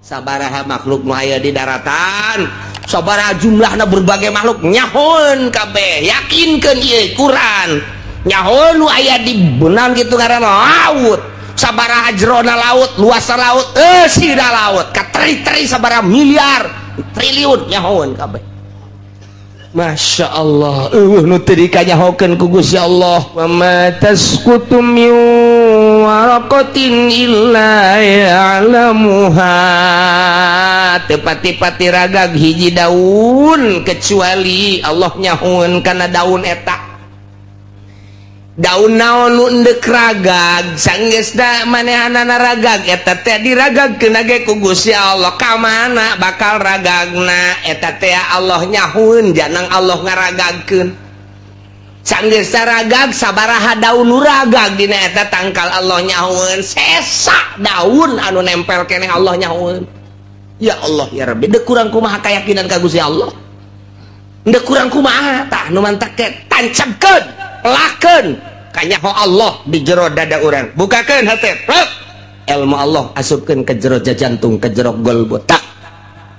sabaraha makhluk nu aya di daratan, sabaraha jumlahna berbagai makhluk nyahon kabeh, yakinkeun ieu Quran. Nyahon nu aya di benang kitu ngaranna laut, sabaraha jerona laut, luasna laut, eusina laut, kateri-teri sabaraha miliar, triliun nyahon kabeh. Masya Allah, nu teu dikanyahokeun ku Gusti Allah. Wa ma tasqutu min waraqatin illa ya'lamuha, tepati-pati ragag hiji daun kecuali Allah nyahoeun kana daun eta. Daun naon nu endek ragag sanggeusna manehanana ragag eta teh diragagkeun ge ku Gusti Allah. Ka mana bakal ragagna eta teh Allah nyahoeun janang Allah ngaragagkeun. Sanggeusna ragag sabaraha daun nu ragag dina eta tangkal Allah nyahoeun, sesa daun anu nempel keneh Allah nyahoeun. Ya Allah ya Rabbi, deuk kurang kumaha kayakinan ka Gusti Allah. Deuk kurang kumaha tah nu mantak ke tancapkeun, lakeun kanyaho Allah di jero dada urang. Bukakeun hate, ilmu Allah asupkeun ke jero jantung, ke jero golbot. Tak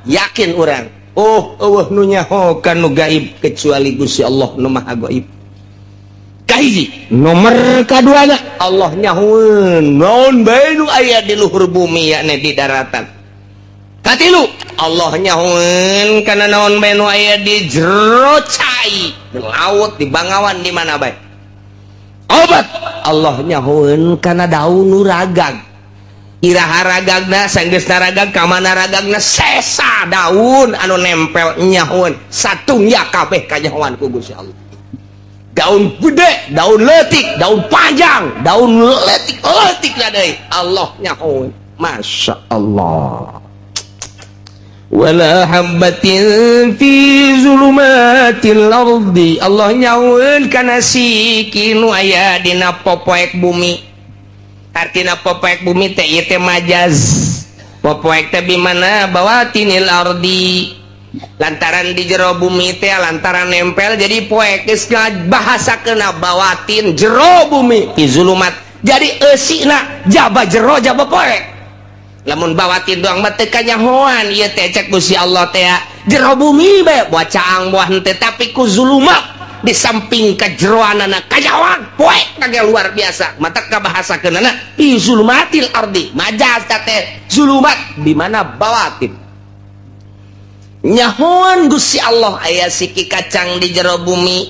yakin urang, oh eueuh nu nyaho kanu gaib kecuali Gusti Allah nu maha gaib. Kahiji, nomor kaduana Allah nyahoeun naon bae nu aya di luhur bumi yakni di daratan. Katilu, Allah nyahoeun kana naon bae nu aya di jero cai, di laut, di bangawan, di mana bae. Obat Allah nyahoeun kana daun nu ragag. Iraha ragagna sanggeusna ragag ka mana ragagna sesa daun anu nempel nyahoeun. Satungya kabeh kanyahoan ku Gusti Allah. Daun gede, daun leutik, daun panjang, daun leutik deui Allah nyahoeun. Masya Allah. Wala habbatin fi zulumatil ardi, Allah nyahoeun kana siki nu aya dina popoek bumi. Artina popoek bumi teh ieu teh majaz. Popoek teh bimana bawatinil ardi, lantaran di jero bumi teh lantaran nempel jadi poek geus bahasakeunna bawatin jero bumi fi zulumat. Jadi eusina jaba jero jaba poek. Lamun bawatin doang mah teu kanyahoan ieu teh cek Gusti Allah teh jero bumi bae buah caang buah henteu, tapi ku zulumat di samping kajeroanana kanyahoan poek kage luar biasa. Mata kabahasakeunana fi zulumatil ardi, majaz teh zulumat di mana bawatin. Nyahoan Gusti Allah aya siki kacang di jero bumi,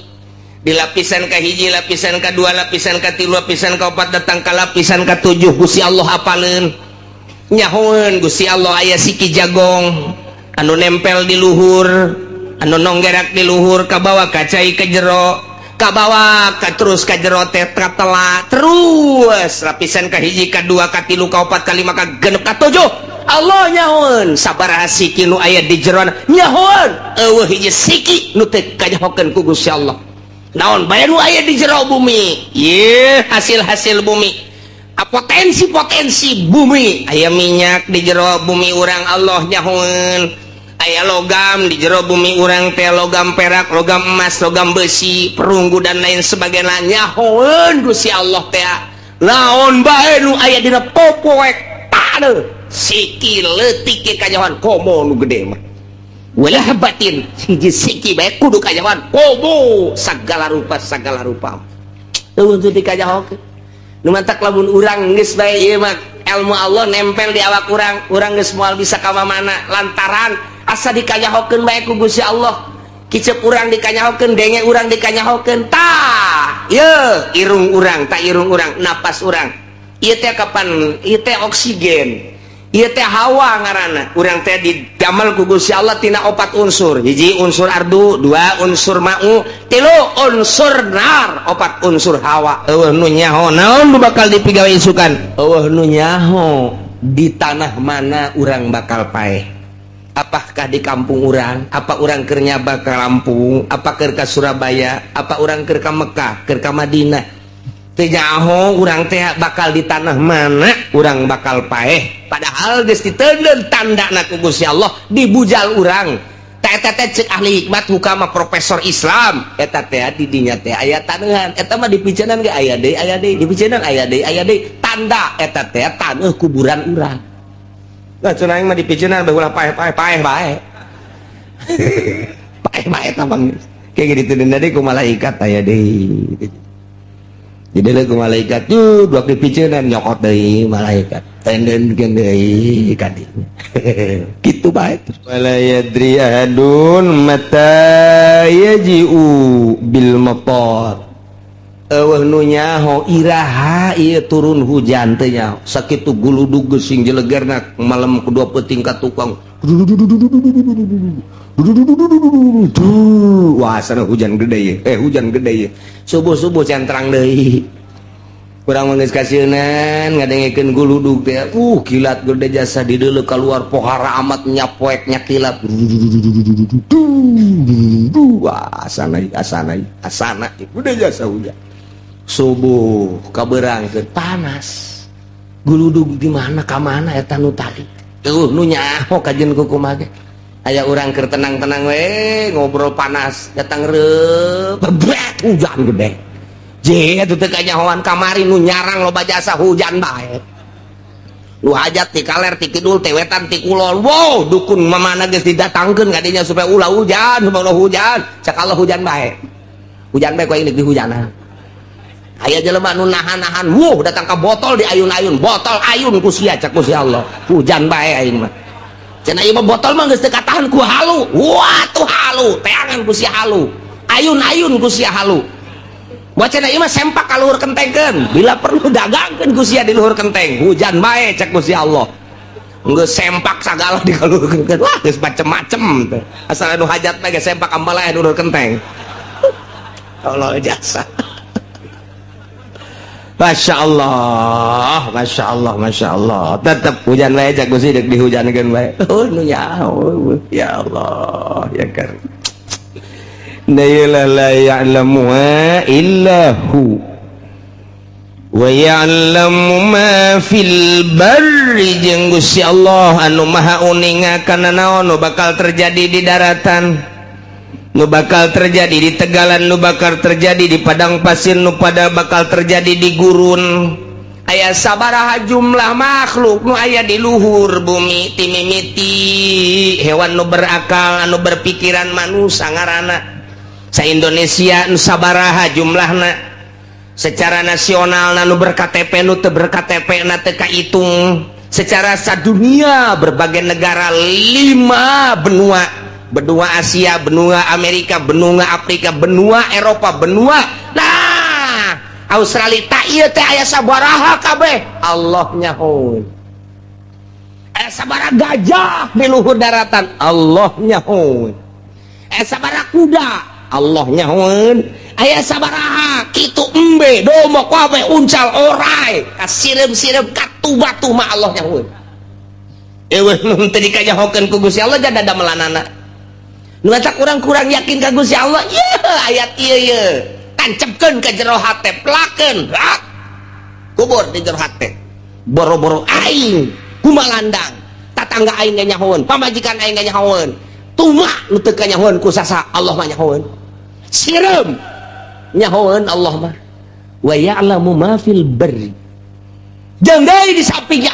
di lapisan ka hiji, lapisan ka dua, lapisan ka tilu, lapisan ka opat, datang ka lapisan ka tujuh. Gusti Allah apaleun. Nyahoeun Gusti Allah aya siki jagong anu nempel di luhur, anu nonggerak di luhur, ka bawah ka cai ka jero, ka bawah ka terus ka jero teh tela terus lapisan ka hiji, ka dua, ka tilu, ka opat, ka lima, ka genep, ka tujuh. Allah nyahoeun sabaraha siki nu aya di jeroana nyahoeun eueuh hiji siki nu teu kanyahokeun ku Gusti Allah. Naon bae nu aya di jero bumi? Ieu hasil-hasil bumi. Potensi-potensi bumi, aya minyak di jero bumi urang Allah nyahoeun, aya logam di jero bumi urang teh, logam perak, logam emas, logam besi, perunggu dan lain sebagainya nyahoeun Gusti Allah teh. Naon bae nu aya dina popoek taneuh siki leutik ke kanyahoan komo nu gede mah. Wala batin hiji siki bae kudu kanyahoan komo sagala rupa teu teu dikanyahokeun. Nu mantak lamun urang geus bae ieu mah ilmu Allah nempel di awak urang geus moal bisa ka mana lantaran asa dikanyahokeun bae ku Gusti Allah. Kicep urang dikanyahokeun, denge urang dikanyahokeun, tah ieu irung urang, tah irung urang, napas urang. Ieu teh kapan? Ieu teh oksigen. Ieu teh hawa ngaranna. Urang teh didamel ku Gusti Allah tina 4 unsur. Hiji unsur ardu, 2 unsur ma'u, 3 unsur nar, 4 unsur hawa. Eueuh nu nyaho naon nu bakal dipigawe isukan? Eueuh nu nyaho di tanah mana urang bakal paeh. Apakah di kampung urang? Apa urang keur nyaba ka Lampung? Apa keur ka Surabaya? Apa urang keur ka Mekah? Keur ka Madinah? Teu nyaho urang teh bakal di tanah mana urang bakal paeh. Padahal geus diteuleun tandana ku Gusti Allah di bujal urang. Tah eta teh ceuk ahli hikmat hukama profesor Islam, eta teh di dinya teh aya taneuhan. Eta mah dipiceunnan ge aya deui, dipiceunnan aya deui, tanda eta teh taneuh kuburan urang. cenah mah dipiceunan bae paeh bae. Paeh bae tambang. Kayak gitu deui ku malaikat aya deui. Jadi ku malaikat tuh dua dipiceunan nyokot deui malaikat. Tendenkeun deui ka dieu. Kitu bae. Wala yadri ahadun mata yaji'u bil matar. Eueuh nu nyaho iraha ieu turun hujan teh nyaho sakitu guludug geusing jelegerna malam kedua peuting ka tukang wah sana hujan gede ye hujan gede ye subuh-subuh centrang deui urang mah geus kasieunnan ngadengkeun guludug teh kilat gede jasa di deuleu keluar pohara amat nyapoek nyakilat wah asana gede jasa hujan subuh kaberangkeun panas guludug di mana ka mana eta nu tadi nu nyaho kajen kumaha ge aya urang keur tenang-tenang we ngobrol panas datang reup bebret hujan gede je atuh teu kanyahoan kamari nu nyarang loba jasa hujan bae lu hajat ti kaler ti kidul ti wetan ti kulon wow dukun mamana geus didatangkeun ka dinya supaya ulah hujan sakala hujan bae ku aing di hujanan aya jelema nu nahan-nahan datang ka botol di ayun-ayun botol ayun ku sia cak ku si Allah hujan bae aing mah cenah ieu mah botol mah geus teu katahan ku halu wah tuh halu teangan ku si halu ayun-ayun ku sia halu moal cenah ieu mah sempak ka luhur kentengkeun bila perlu dagangkeun ku sia di luhur kenteng hujan bae cak ku si Allah geus sempak sagala di ka luhur kenteng wah geus macem-macem teh asal anu hajat mah geus sempak ambalae di luhur kenteng Allah jasa. Masya Allah, tetap hujan wae cak gusi dek dihujankeun wae. Nu nyaho, ya Allah, ya kan. La ya'lamu illa hu. Wa ya'lamu ma fil barri jeung Gusti Allah anu maha uningakan naon nu bakal terjadi di daratan. Nu bakal terjadi di tegalan, nu bakal terjadi di padang pasir, nu pada bakal terjadi di gurun. Aya sabaraha jumlah makhluk nu aya di luhur bumi ti mimiti hewan nu berakal anu berpikiran manusia ngaranna sa Indonesia nu sabaraha jumlahna secara nasional nu berKTP nu teu berKTP na teu kahitung secara sadunia berbagai negara 5 benua Asia, benua Amerika, benua Afrika, benua Eropa, benua Australia tak ieu teh aya sabaraha kabeh Allah nyahoun aya sabaraha gajah di luhur daratan Allah nyahoun aya sabaraha kuda Allah nyahoun aya sabaraha kitu embe domok wae uncal orai kasirem-sirem katu batu mah Allah nyahoun eueuh nu teu dikanyahokeun ku Gusti Allah jadi damelanana nu eta kurang-kurang yakin ka Gusti Allah ayat ieu tancepkeun ka jero hate plakeun kubur di jero hate boro-boro aing kumalandang tatangga aing nyahoeun pamajikan aing nyahoeun tumak nu teu kanyahoeun ku sasa Allah mah nyahoeun sirem nyahoeun Allah mah wa ya'lamu ma fil barri jeung deui di samping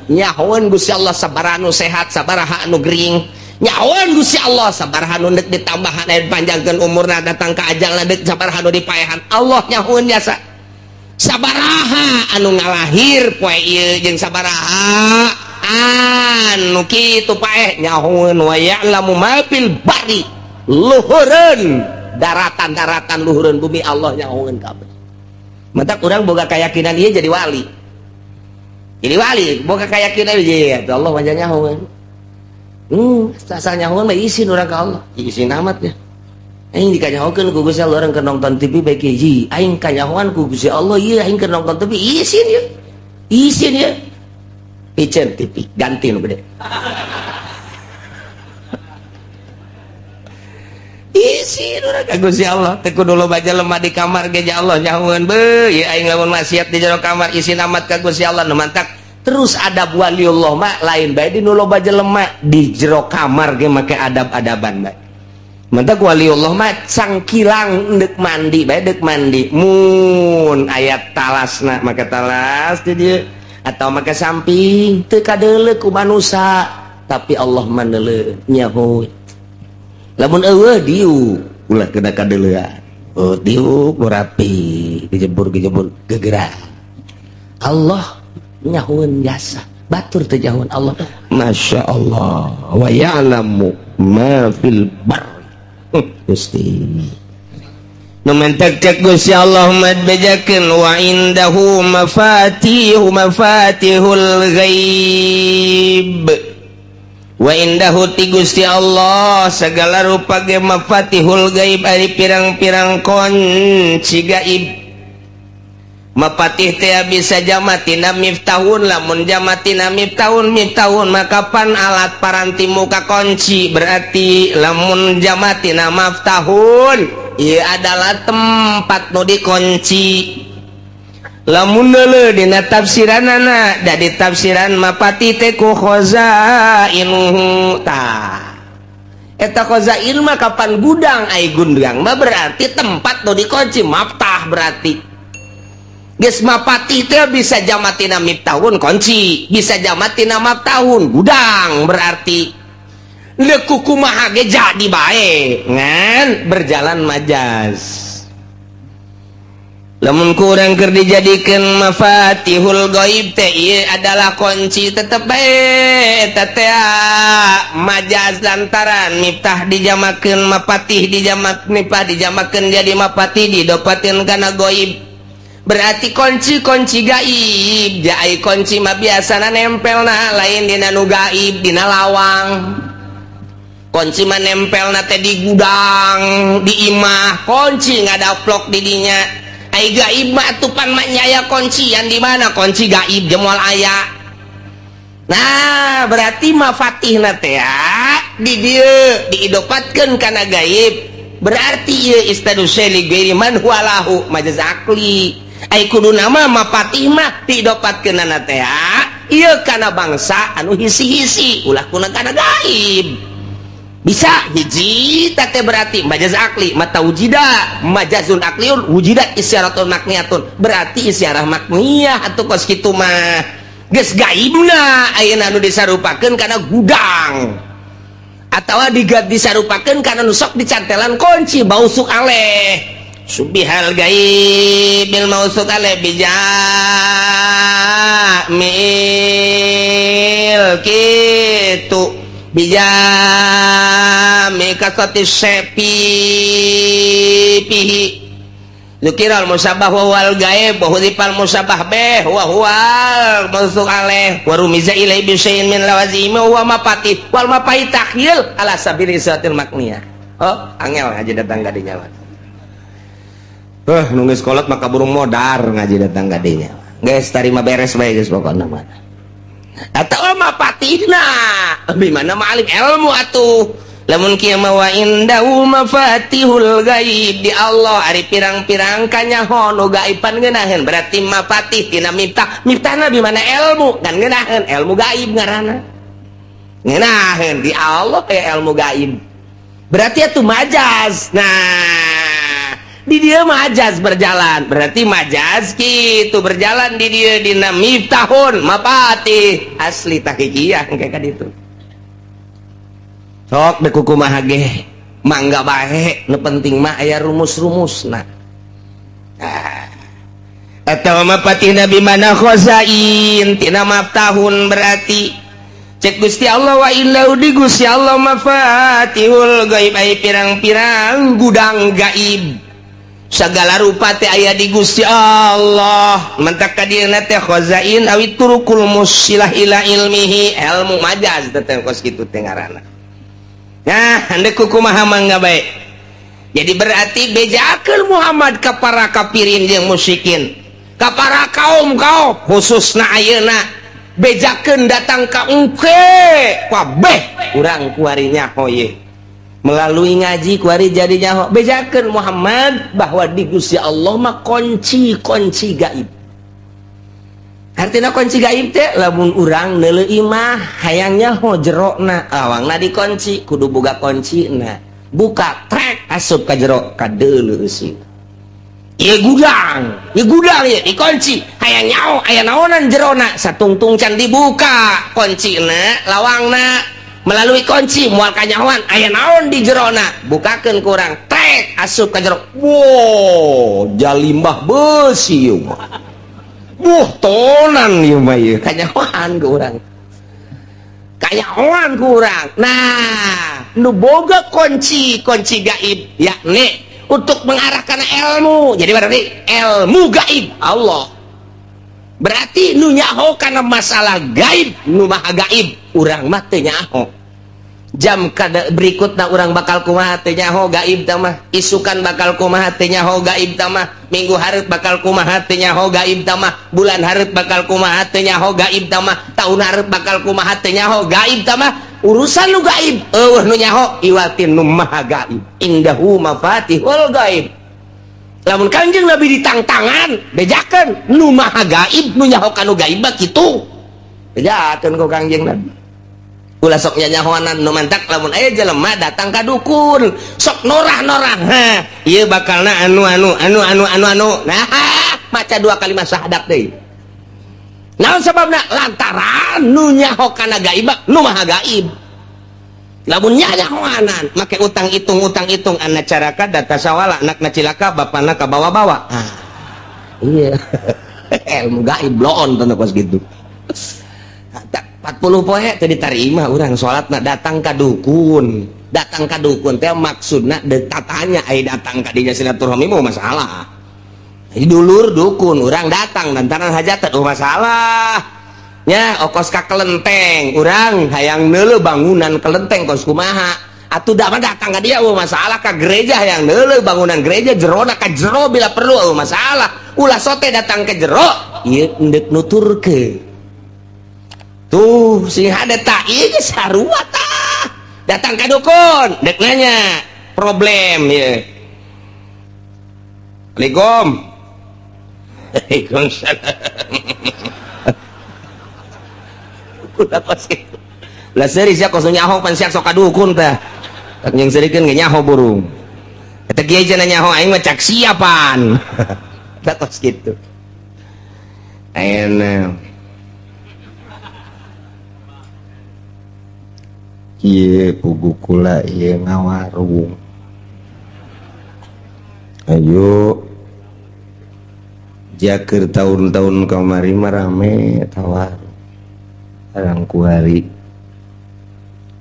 nyahoeun Gusti Allah sabaraha nu sehat sabaraha anu gering nyawan Gusti Allah sabaraha nu deuk ditambahan aya panjangkeun umurna datang ka ajalna deuk sabaraha nu dipaehan Allah nyahoeun jasa sabaraha anu ngalahir poe ieu jeung sabaraha anu kitu paeh nyahoeun wa ya'lamu ma fil bari luhureun daratan-daratan luhureun bumi Allah nyahoeun kabeh mentak urang boga kayakinan ieu jadi wali boga kayakinan ieu Allah mah nyahoeun asal nyahoeun mah isin urang ka Allah isin amat ya aing dikanyahokeun ku Gusti Allah urang keur nonton TV bae hiji aing kanyahoan ku Gusti Allah ieu aing keur nonton TV isin ya picen TV ganti nu gede isin urang ka Gusti Allah teu kudu loba jelema di kamar ge Allah nyahoeun beuh ieu aing lamun maksiat di jero kamar isin amat ka Gusti Allah nu mantak terus adab waliullah mah lain bae di nu loba jelema di jero kamar ge make adab-adaban bae mentak waliullah mah cangkilang deuk mandi bae deuk mandi mun aya talasna make talas di dieu atau maka samping teu kadele ku manusia tapi Allah manele nyaho lamun eueuh diu ulah kena kadelean oh diu rapi dijebur gegera Allah nyahoeun jasa batur teh nyahoeun Allah Masya Allah wa ya'lamu ma fil bar Gusti nu mentek cek Gusti Allah mad bejakeun wa indahu mafatihul ghaib wa indahu ti Gusti Allah segala rupa ge mafatihul ghaib ari pirang-pirang kunci gaib mafatih teh bisa jamatina miftahun lamun jamatina miftahun maka pan alat paranti muka kunci berarti lamun jamatina maftahun ieu adalah tempat nu dikunci lamun deuleu dina tafsiranana da di tafsiran mafatih teh ku khazainuhu tah eta khazain mah kapan gudang ai gudang mah berarti tempat nu dikunci maftah berarti geus mafatih teh bisa jamatina miftahun kunci bisa jamatina maftahun gudang berarti leku kumaha ge jadi bae ngan berjalan majaz lamun kurang keur dijadikeun mafatihul ghaib teh ieu adalah kunci tetep bae eta teh majaz lantaran miftah dijamakeun mafatih miftah dijamakeun jadi mafatih didopatkeun kana ghaib berarti kunci gaib jai kunci mah biasana nempelna lain dina nu gaib dina lawang kunci mah nempelna teh di gudang di imah kunci ngadaplok di dinya ai gaib mah atupan mah nyaya kuncian di mana kunci gaib jemoal aya nah berarti mafatihna teh di dieu diidopatkeun kana gaib berarti ieu istadusy li ghairi man huwalahu majaz akli ai kudu nama mafatih mah didopatkeunana teh ieu kana bangsa anu hisi-hisi ulah kuna kana gaib bisa hiji teh berarti majaz akli mata wujida majazun akliun wujidat isyaratun makniyatun berarti isyarah makniyah atuh kos kitu mah geus gaibna ayeuna anu disarupakeun kana gudang atawa disarupakeun kana nu sok dicantelan kunci bausuk aleh subihal gaibil mausuk aleh bijamil kitu bijami kasati sepi pihi zukiral musabah wal gaib wa hudifal musabah beh wa huwal mausuk aleh wa rumiza ilai bisyai'in min lawazimi wa mapati wal mapai takhil ala sabili isatil makniyah oh angel aja datang gadi nyawa nunggu sekolah maka burung modar ngaji datang gadinya guys tarima beres bae guys pokokna mah atau mapatihna bimana ma'alim ilmu atuh lamun kieu mah wa indahu mafatihul ghaib di Allah ari pirang-pirang kanyaho nu gaiban ngeunaheun berarti mafatih tina miftahna bimana ilmu kan ngeunaheun ilmu gaib ngaranna ngeunaheun di Allah kayak ilmu gaib berarti atuh majaz nah di dia majaz berjalan berarti majaz gitu berjalan di dia dina miftahun mapati asli tahqiqiyah kayak kaditu sok deku kumaha ge mangga bae nu penting mah aya rumus-rumusna atawa mapati nabi mana khazain tina miftahun berarti cek Gusti Allah wa illahu di Gusti Allah mafatihul ghaib ai pirang-pirang gudang gaib segala rupa teh aya di Gusti Allah mentak ka dieuna teh khazain awi turukul musilah ila ilmihi ilmu majaz teh kos kitu teh ngaranna nah handek kumaha mangga bae jadi berarti bejakeun Muhammad ka para kafirin jeung musyrikin ka para kaum khususna ayeuna bejakeun datang ka engke kabeh urang kuari nyaho ye melalui ngaji kuari jadi nyaho bejakeun Muhammad bahwa di Gusti Allah mah kunci gaib artina kunci gaib teh lamun urang neuleuh mah hayang nyaho jerona awangna dikunci kudu boga kuncina buka trek asup ka jero ka deuleu sih Ieu gudang ya dikunci hayang nyaho aya naonan jerona satungtung can dibuka kuncina lawangna melalui kunci moal kanyahoan aya naon di jerona bukakeun kurang trek asup ka jero wow jalimbah beusi ieu mah tonan ieu mah ieu kanyahoan kurang nah nu boga kunci gaib yakni untuk mengarahkan ilmu jadi berarti ilmu gaib Allah berarti nu nyaho kana masalah gaib nu maha gaib urang mah teu nyaho jam kada berikutna urang bakal kumaha teu nyaho gaib tah mah isukan bakal kumaha teu nyaho gaib tah mah minggu hareup bakal kumaha teu nyaho gaib tah mah bulan hareup bakal kumaha teu nyaho gaib tah mah taun hareup bakal kumaha teu nyaho gaib tah mah urusan nu gaib nu nyaho iwatin nu maha gaib indahu mafatihul gaib lamun Kanjeng Nabi ditangtangan bejakeun nu maha gaib nu nyaho kanu gaib kitu bejakeun ku Kanjeng Nabi ulah sok nyahoanan nu mantak lamun aya jelema datang ka dukun sok norah-norah ieu bakalna anu nah maca dua kalimat syahadat deui naon sababna lantaran nu nyaho kana gaib nu maha gaib lamun nyahoanan make utang hitung anak caraka data sawala anakna cilaka bapana ka bawa-bawa iya ilmu gaib loon teh pas gitu 40 poe teh ditarima urang salatna datang ka dukun teh maksudna tatanya aya datang ka dinya silaturahmi mah masalah dulur dukun urang datang lantaran hajatan masalah nya okos ka kelenteng urang hayang neuleuh bangunan kelenteng kos kumaha atuh da mah datang ka dia masalah ka gereja hayang neuleuh bangunan gereja jerona ka jero bila perlu masalah ulah sote datang ke jero ieu endek nuturkeun tuh sing hade tah ieu geus sarua tah datang ka dukun dek nanya problem ieu Assalamualaikum Waalaikumsalam udah pasti lah seri sia kos nyaho pan sia sok ka dukun teh tak yang serikeun ge nyaho burung eta kieu cenah nyaho aing mah cak siapan tak kos kitu ayeuna ieu pugu kula ieu ngawarung ayo jakeur tahun-tahun kamari mah rame tawar arang kuari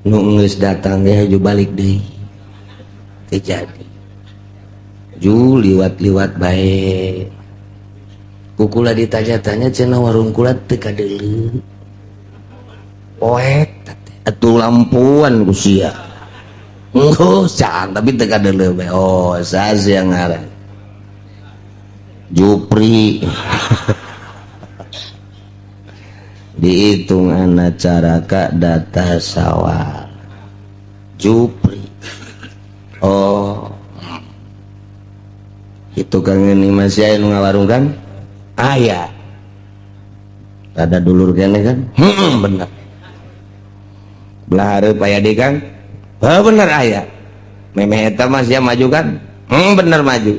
nu geus datang ge haju balik deui teu jadi ju liwat-liwat bae kukula ditanya-tanya cenah warung kula teu kadeuleu poek atuh lampuan ku sia enggeus can tapi teu kadeuleu bae oh saha ngaran Jupri dihitung anak caraka data sawal Jupri oh itu kangen ini masih aya nu ngawarung kan aya ada dulur kene kan bener belah hareup aya deui kan bener aya memeh eta mah sia maju kan bener maju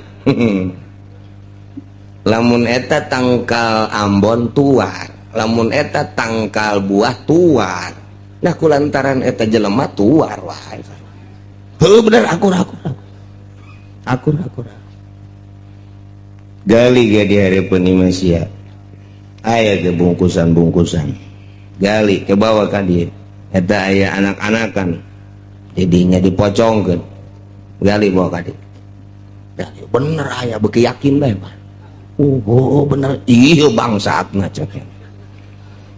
lamun eta tangkal Ambon tuar lamun eta tangkal buah tuar nah kulantaran eta jelema tuar wae bener akur gali ge di hareupeun imah sia aya ge bungkusan gali ke bawah ka dieu eta aya anak-anakan jadinya dipocongkeun gali bawa ka dieu bener aya beuki yakin bae mah oh bener ieu bangsatna cek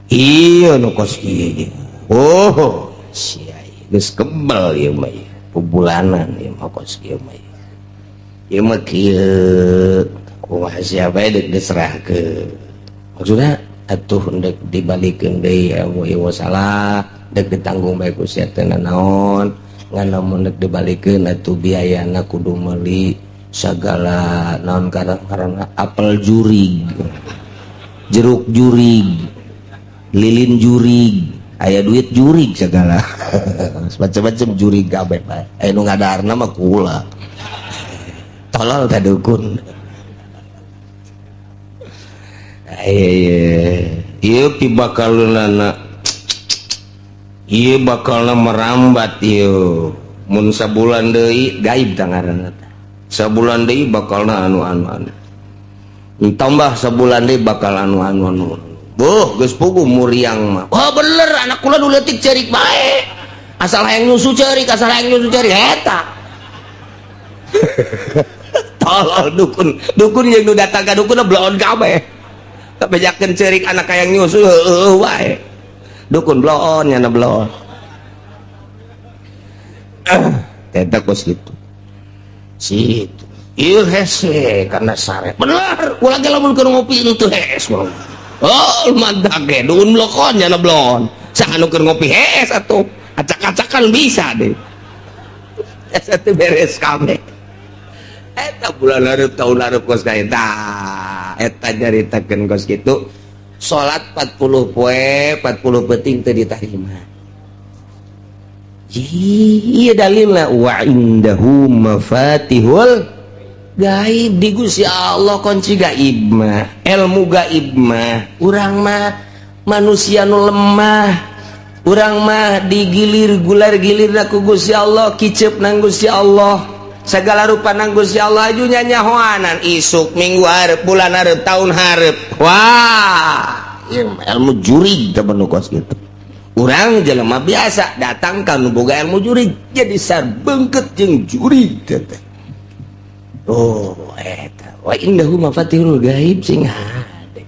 iya nu kos kieu oh sia geus kebal ieu mah pebulanan ieu mah kos kieu mah ieu mah kieu kumaha sia bae deuk diserahkeun maksudna atuh endek dibalikeun deui ilmu salah deuk ditanggung bae ku sia teh naon ngan lamun deuk dibalikeun atuh biayana kudu meuli sagala naon karang apel jurig jeruk jurig lilin jurig aya duit jurig segala macam-macam jurig kabeh bae aya nu ngadarna mah kula tolol ka dukun iya pi bakalna iya bakalna merambat ieu mun sabulan deui gaib tangaranna sabulan deui bakalna anu tambah sabulan deui bakal anu boh geus pugu muriang mah oh bener anak kula nu leutik ceurik bae asal hayang nyusu ceurik eta tolol dukun yang nu datang ka dukun bloon kabeh kabejakeun ceurik anak hayang nyusu heueuh wae dukun bloon nya bloon eta kos kitu situ ieu hese karena sare bener ulah ge lamun keur ngopi teu hes oh mantap ge dukun blokon nya bloon saha nu keur ngopi hes atuh acak-acakan bisa deh esa teh beres kabeh eta bulan hareup tahun hareup kos ka eta nyaritakeun kos kitu salat 40 poe 40 penting teu ditarima ieu dalilna wa indahu mafatihul gaib di Gusti Allah kunci gaib mah ilmu gaib mah urang mah manusia nu lemah urang mah digilir gular-gilir ku Gusti Allah kicep nang Gusti Allah segala rupa nang Gusti Allah aju nyanyahoanan isuk minggu hareup bulan hareup tahun hareup wah ilmu jurig teh nu kos kitu urang jelema biasa datang ka nu boga ilmu jurig jadi sarbeungkeut jeung jurig teh oh eta wa indahu mafatihul gaib sing hade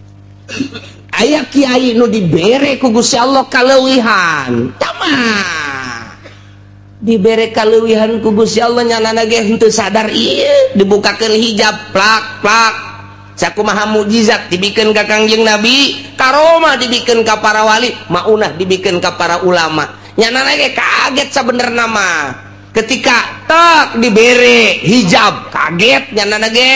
aya kiai nu dibere ku Gusti Allah kaleuwihan tamah dibere kaleuwihan ku Gusti Allah nyanana ge henteu sadar ieu dibukakeun hijab plak sakumaha mukjizat dibikeun ka Kangjeng Nabi karomah dibikeun ka para wali maunah dibikeun ka para ulama nyanana ge kaget sabenerna mah ketika tak dibere hijab kaget nyanana ge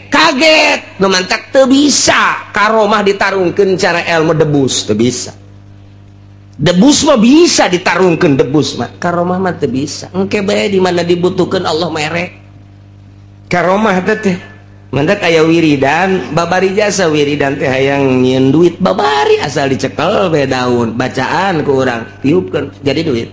kaget memantak teu bisa karomah ditarungkeun cara ilmu debus teu bisa debus mah bisa ditarungkeun debus mah karomah mah teu bisa engke bae di mana dibutuhkeun Allah mere karomah teh mantak aya wiridan babari jasa wiridan teh hayang nyieun duit babari asal dicekel bae daun bacaan ku urang tiupkeun jadi duit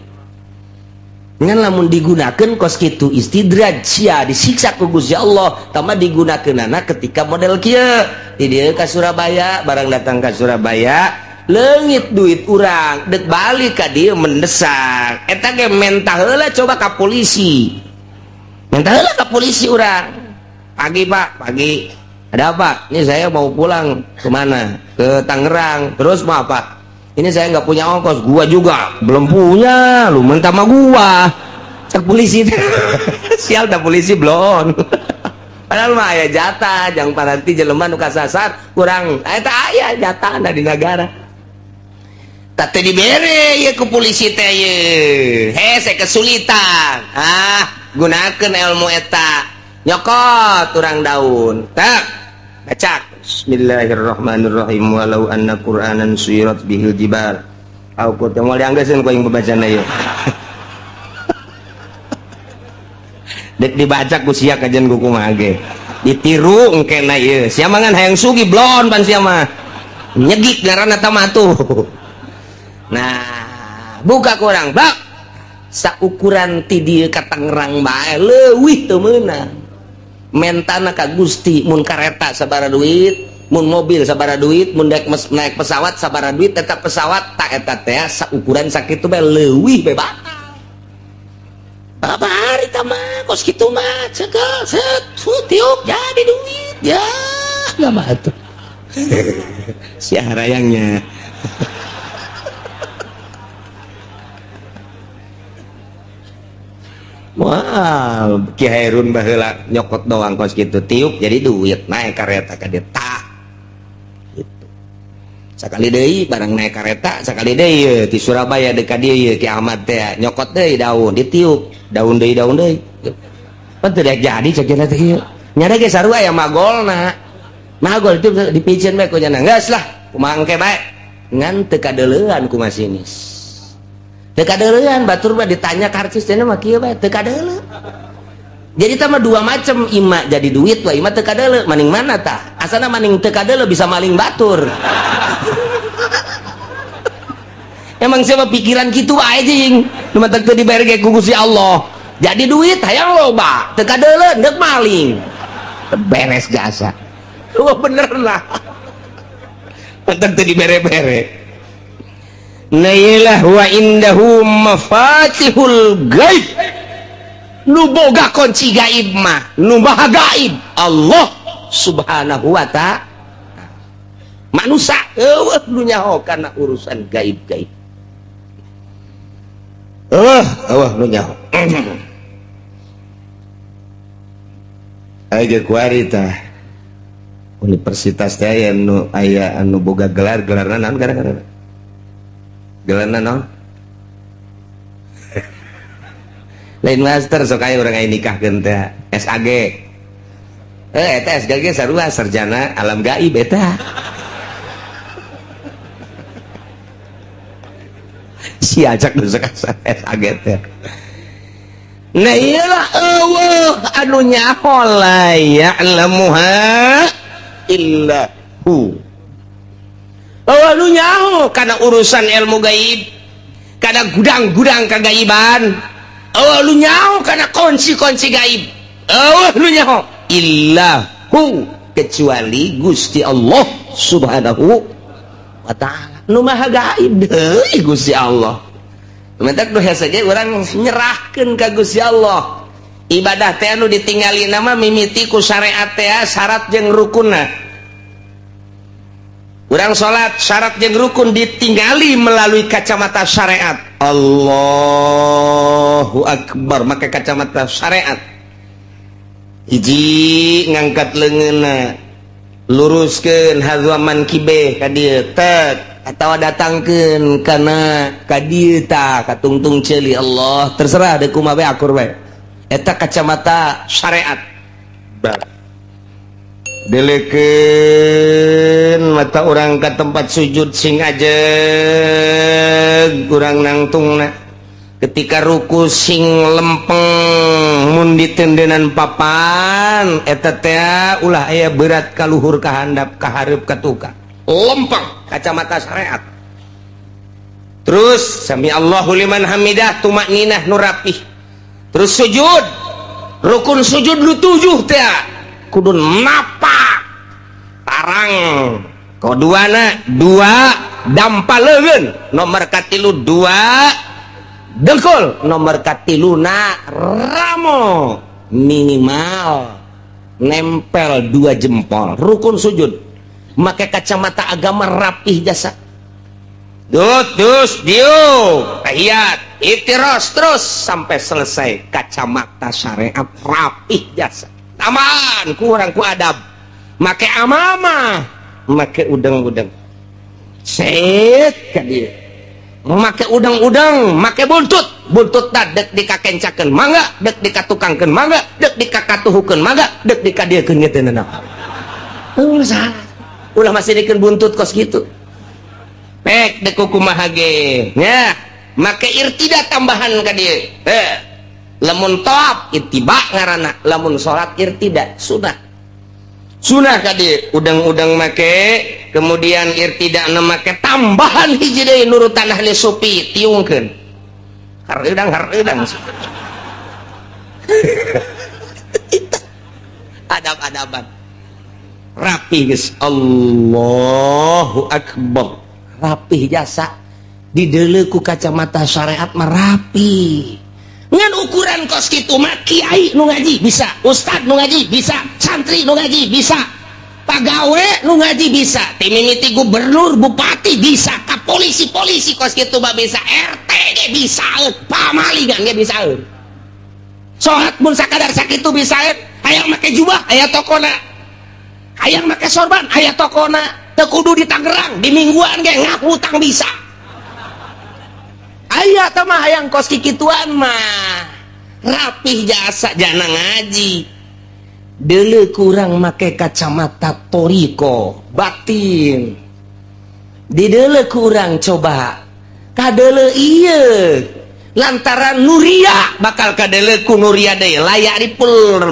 ngan lamun digunakeun kos kitu istidraj sia disiksa ku Gusti Allah tama digunakeunana ketika model kieu di dieu ka Surabaya barang datang ka Surabaya leungit duit urang deuk balik ka dieu mendesak eta ge mentah heula coba ka polisi mentah heula ka polisi urang pagi Pak pagi ada apa ini saya mau pulang kemana ke Tangerang terus mau apa ini saya nggak punya ongkos gua juga belum punya lu mentah sama gua cek polisi sial dah polisi belum padahal mah aya jatah jang paranti jelema nu kasasar kurang eta aya jatah di negara tapi dibere ya ke polisi teh ye hese kesulitan gunakeun ilmu eta nyokot urang daun tak bacak Bismillahirrahmanirrahim walau anna qur'anan suyirat bihil jibal au kuntu moal dianggeuskeun ku aing babacana ieu dek dibaca ku sia kajen ku kumaha ge ditiru engkena ieu sia mangan hayang sugi blon pan sia mah nyegik ngaranna tamatu nah buka kurang bak saukuran ti dieu ka Tangerang bae leuwih teu meunang mentana ka Gusti mun kareta sabaraha duit mun mobil sabaraha duit mun naik pesawat sabaraha duit eta pesawat tak eta teh saukuran sakitu bae leuwih bae batal babari tah mah kos kitu mah cekel set tiup jadi duit ya enggak mah atuh sia harayangnya wah Ki Hairun baheula nyokot doang kos kitu tiup jadi duit naik kareta ka dieu tak gitu sakali deui barang naik kareta sakali deui di Surabaya dekat dieu Ki Ahmad teh nyokot deui daun ditiup daun deui pan teu jadi cekna teh ieu nyada ge sarua aya magolna magol itu dipicieun bae ku cenah geus lah kumaha engke bae ngan teu kadeuleuan ku masinis teu kadeuleuan batur mah ditanya karcis cenah mah kieu bae teu kadeuleu jadi tah mah dua macam ima jadi duit wa ima teu kadeuleu maning mana tah asana maning teu kadeuleuk bisa maling batur. Emang siapa pikiran gitu wae jeung nu mah teu dibere ge ku Gusti Allah. Jadi duit hayang loba, teu kadeuleuk deuk maling. Beres jasa. Oh bener lah. Mantap teu dibere-bere. Nailah wa indahu mafatihul gaib. Nu boga kunci gaib mah, nu maha gaib Allah Subhanahu wa ta'ala. Manusia eueuh nu nyaho kana urusan gaib-gaib. Eueuh nu nyaho. Aya kuari tah universitas teh aya anu boga gelarna naon gara-gara gelarna naon lain master sok aya urang aya nikahkeun teh SAG eta SAG sarua sarjana alam gaib eta si ajak nu sakasa SAG teh. Nah iyalah Allah anu nyaho la ya'lamuha illa hu. Allah anu nyaho kana urusan ilmu gaib, kana gudang-gudang kagaiban. Allah anu nyaho kana kunci-kunci gaib. Allah anu nyaho illa hu kecuali Gusti Allah Subhanahu wa ta'ala. Nu maha gaib deui Gusti Allah. Mentak doa saja orang nyerahkan ke Gusti Allah. Ibadah teh anu ditinggali nama mimiti ku syariat teh syarat jeung rukunna. Urang salat syarat jeung rukun ditinggali melalui kacamata syariat. Allahu akbar make kacamata syariat. Hiji ngangkat leungeunna, luruskeun hadwaman kibeh ka dieu tek. Atau datangkan karena kadita katungtung celi Allah terserah deh kumaha bae akur bae eta kacamata syariat delekeun mata orang ke tempat sujud sing ajeg urang nangtungna ketika ruku sing lempeng mun ditendenan papan eta teh ulah aya berat kaluhur ka handap ka hareup ka tukang lempeng kacamata syariat. Terus sami Allahu liman hamidah tumakninah nu rapih. Terus sujud rukun sujud lu 7 teh kudu napak tarang koduana 2 dampaleun nomor katilu 2 dengkul nomor katiluna ramo minimal nempel 2 jempol rukun sujud. Make kacamata agama rapih jasa. Dus diuk tahiyat itiros terus sampai selesai kacamata syariat rapih jasa. Taman kurang ku adab. Make amama, make udang-udang. Set ka dieu. Make udang-udang, make buntut. Buntut tah dek dikakencakeun mangga, dek dikatukangkeun mangga, dek dikakatuhukeun mangga, dek dikadiekeun ngeteunna. Salah. Ulah masih dikeun buntut kos gitu pek deku kumaha ge nya make irtida tambahan ka dieu lamun tawaf ittiba ngaranna lamun salat irtida sunah ka dieu udang-udang make kemudian irtida na make tambahan hiji deui nurutan ahli sufi tiungkeun hareudang adab-adaban rapih guys. Allahu akbar rapih jasa dideuleu ku kacamata syariat mah rapih ngan ukuran kos kitu mah kiai nu ngaji bisa ustad nu ngaji bisa santri nu ngaji bisa pagawe nu ngaji bisa timimiti gubernur bupati bisa ka polisi kos kitu mah bisa RT ge bisa pamalingan ge bisa salat mun sakadar sakitu bisa hayang make jubah aya tokona hayang make sorban aya tokona teu kudu di Tangerang di mingguan ge ngahutang bisa aya teh mah hayang kos kikituan mah rapih jasa jana ngaji deuleu kurang make kacamata toriko batin dideuleu kurang coba kadeuleu ieu lantaran nuria bakal kadeuleu ku nuria deui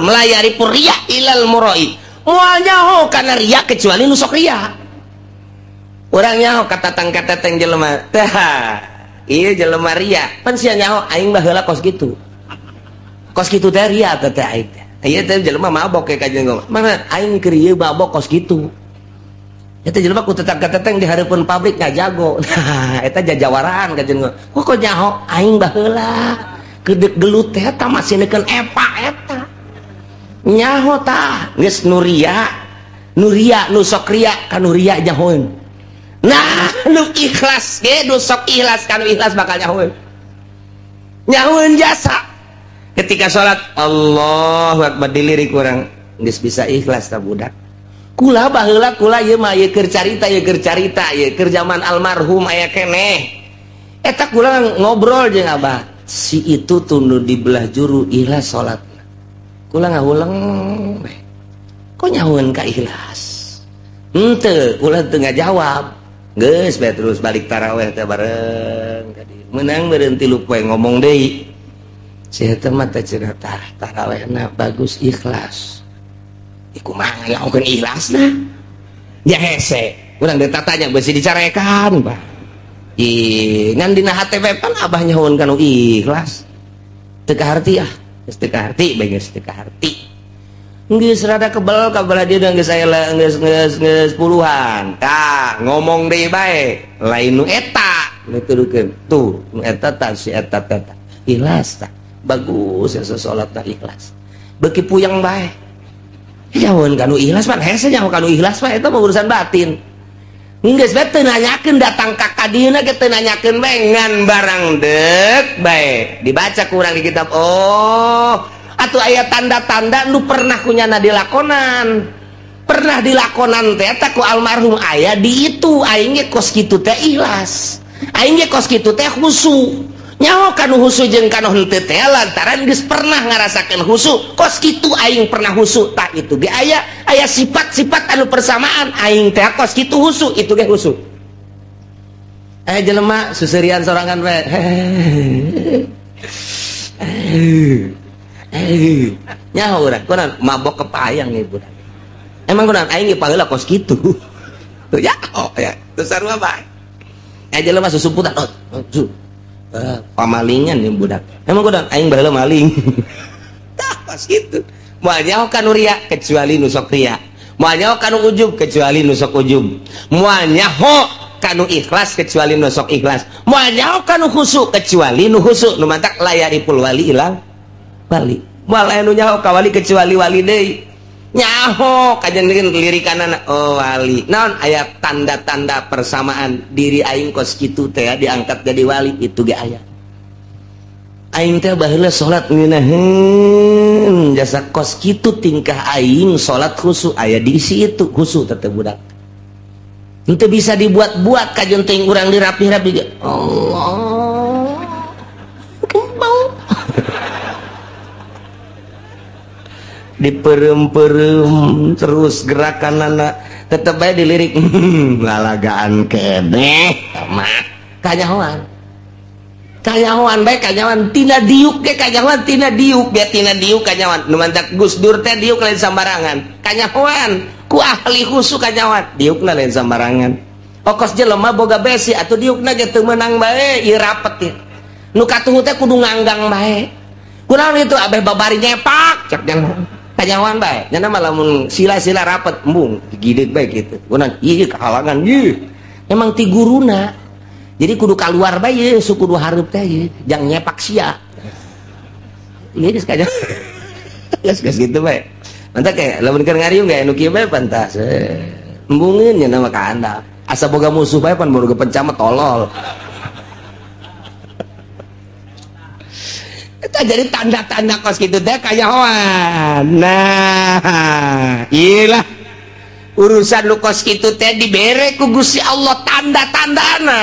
melayari pur riya ilal murai moal nyaho kana ria kecuali nu sok ria. Urang nyaho katatang jelema tah ieu jelema ria pan sia nyaho aing mah heula kos kitu teh ria teh aing ieu teh jelema mabok ke kajen ngomong mana aing keur ieu mabok kos kitu eta jelema ku tetang-tetang di hareupeun pabrik ngajago nah eta jajawaran kajen ngomong kok nyaho aing baheula kedek gelut teh eta masih neukeun epa eta nyaho tah geus nu ria nu sok ria kanu ria nyahoeun. Nah nu ikhlas ge nu sok ikhlas kanu ikhlas bakal nyahoeun jasa ketika sholat Allahu Akbar dilirik urang geus bisa ikhlas ta budak kula baheula kula ieu mah ieu keur carita ieu keur zaman almarhum aya keneh eta kula ngobrol jeung abah si itu tunu di belah juru ikhlas sholat kula ngahuleng kok nyahoeun ka ikhlas henteu kula teu ngajawab geus bae terus balik tarawih teh bareng menang berhenti lu poe ngomong deui si eta mah teh cenah tarawihna bagus ikhlas iku mah ngalakukeun ikhlasna ya hese urang teh tatanya beusi dicarekan Pak ngan dina HTP pan abah nyahoeun kanu ikhlas teu kaharti ah geus teu kaharti bae geus teu kaharti geus rada kebal dia geus aya geus puluhan tah ngomong deui bae lain nu eta nuturukeun tuh nu eta tah si eta teh ikhlas tah bagus ya salat tah ikhlas beuki puyeng bae nyahoeun kanu ikhlas pan hese nyaho kanu ikhlas mah eta mah urusan batin geus bae teu nanyakeun datang ka kadieuna ge teu nanyakeun bae ngan barang deuk bae dibaca ku urang di kitab oh atuh aya tanda-tanda nu pernah kunyana dilakonan teh eta ku almarhum aya di itu aing ge kos kitu teh ikhlas aing ge kos kitu teh khusu nyaho kanu khusu jeung kanu henteu teh lantaran geus pernah ngarasakeun khusu kos kitu aing pernah khusu tah itu ge aya sifat-sifat anu persamaan aing teh kos kitu khusu itu ge khusu jelema suserian sorangan we nyaho urang kunaon mabok kepayang nih budak emang kunaon aing ge paheula kos kitu tuh ya oh ya terus sarua bae jelema susumputan pamalingan nih budak emang kunaon aing baheula maling tah kos kitu moal nyaho kanu ria kecuali nu sok ria moal nyaho kanu ujub kecuali nu sok ujub moal nyaho kanu ikhlas kecuali nu sok ikhlas moal nyaho kanu khusyuk kecuali nu khusyuk nu mantak layaripul wali ilang wali moal anu nyaho ka wali kecuali wali deui nyaho kajen lirikanana oh wali naon aya tanda-tanda persamaan diri aing kos kitu teh diangkat jadi wali itu ge aya aing teh baheula salat ngeunaheun jasa kos kitu tingkah aing salat khusyuk aya di situ khusyuk teh budak henteu bisa dibuat-buat kajen teuing urang dirapih-rapih ge Allah diperem-perem terus gerakan anak tetep aja dilirik ngalagaan kene mah kanyahoan baik kanyahoan tina diuk ke kanyahoan tina diuk biar tina diuk kanyahoan nu mantak Gus Dur teh diuk lain sambarangan kanyahoan ku ahli khusus kanyahoan diukna lain sambarangan okos jelema boga besi atuh diukna ge teu meunang bae ieu rapet ieu nu katuhu teh kudu nganggang bae kunaon itu abeh babari nyepak cek jangan kanyawan bae nya mah lamun sila-sila rapet embung digideg bae kitu kunaon ieu kehalangan ieu emang ti guruna jadi kudu kaluar bae ieu kudu hareup teh ieu jang nyepak sia ieu geus kanya geus kitu bae mantap kayak lamun keur ngariung gae anu kieu bae pantas embungeun nya mah ka anda asa boga musuh bae pan boga pencamat tolol itu jadi tanda-tanda kos gitu teh kanyahoan nah iyalah urusan lu kos gitu teh dibere ku Gusti Allah tanda-tandana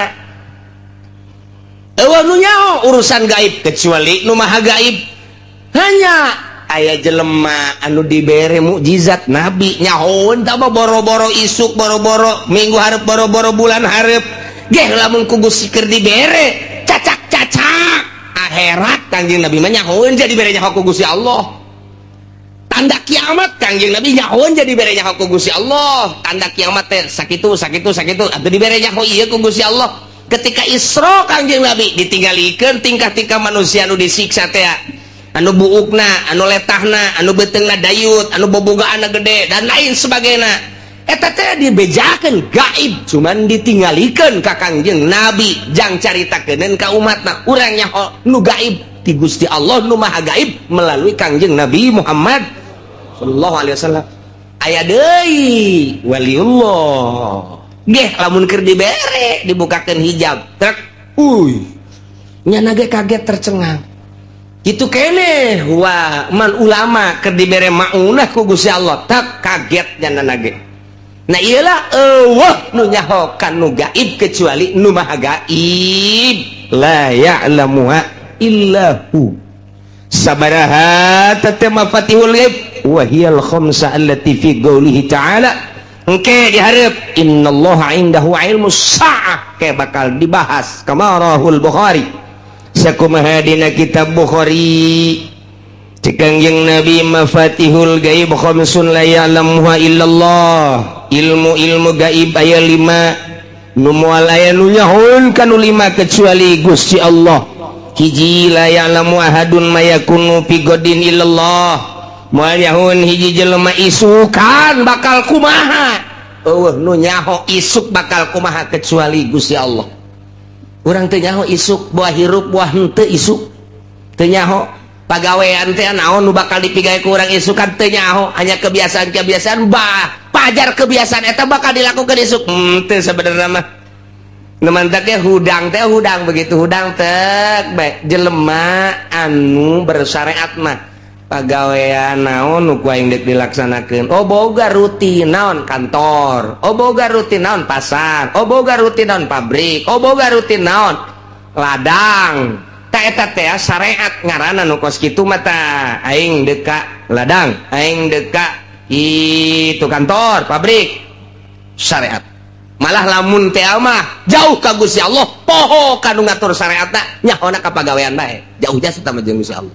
nu nyaho urusan gaib kecuali nu maha gaib hanya aya jelema anu dibere mukjizat nabi nyahoeun tah boro-boro isuk boro-boro minggu hareup boro-boro bulan hareup geh lamun ku Gusti keur dibere cacak-cacak akhirat kanjeng Nabi mah nyahoeun jadi bere nyaho ku Gusti Allah tanda kiamat Kangjeng Nabi nyahoan jadi bere nyaho ku Gusti Allah tanda kiamat teh sakitu atuh dibere nyaho ieu ku Gusti Allah ketika Isra Kangjeng Nabi ditinggalikeun tingkah-tingkah manusia anu disiksa teh anu buukna anu letahna anu beteungna dayut anu bobogaana gede dan lain sebagainya eta teh dibejakeun gaib cuman ditinggalikeun ka Kangjeng Nabi jang caritakeun ka umatna urang nyaho nu gaib ti Gusti Allah nu maha gaib melalui Kangjeng Nabi Muhammad sallallahu alaihi wasallam aya deui waliullah geh lamun keur dibere dibukakeun hijab trek nya ge kaget tercengang kitu keneh wah man ulama keur dibere maunah ku Gusti Allah tak kaget nya ge nah iyalah eueuh nu nyaho kan nu gaib kecuali nu maha gaib la ya'lamuha illahu sabaraha tatama fatihul ghaib wa hiyal khamsa allati fi qoulihi ta'ala engke dihareup innallaha indahu ilmus sa'ah ke bakal dibahas kama rahul Bukhari sakumaha dina kitab Bukhari Kangjeng Nabi mafatihul ghaib khamsun la ya'lamuha illallah ilmu gaib aya 5 nu moal aya nu nyahoeun kanu 5 kecuali Gusti Allah hiji la ya'lamu ahadun mayakunu fi godin illallah moal nyahoeun hiji jelema isukan bakal kumaha eueuh nu nyaho isuk bakal kumaha kecuali Gusti Allah urang teu nyaho isuk buah hirup buah henteu isuk teu nyaho pagawean teh naon nu bakal dipigawe ku urang isukan teu nyaho hanya kebiasaan pajar kebiasaan eta bakal dilakukan isuk teu sabenerna mah nemantak ya hudang begitu hudang tek baik jelema anu bersyariat mah pagawean naon nu kuaing dek dilaksanakeun boga rutin naon kantor boga rutin naon pasar boga rutin naon pabrik boga rutin naon ladang ta eta teh syariat ngaranna nu kos kitu mah tah aing deka ladang aing deka itu kantor pabrik syariat malah lamun teh mah jauh ka Gusti Allah poho kanu ngatur syariatna nyahona ka pagawean bae jauh jasa sama jeung Gusti Allah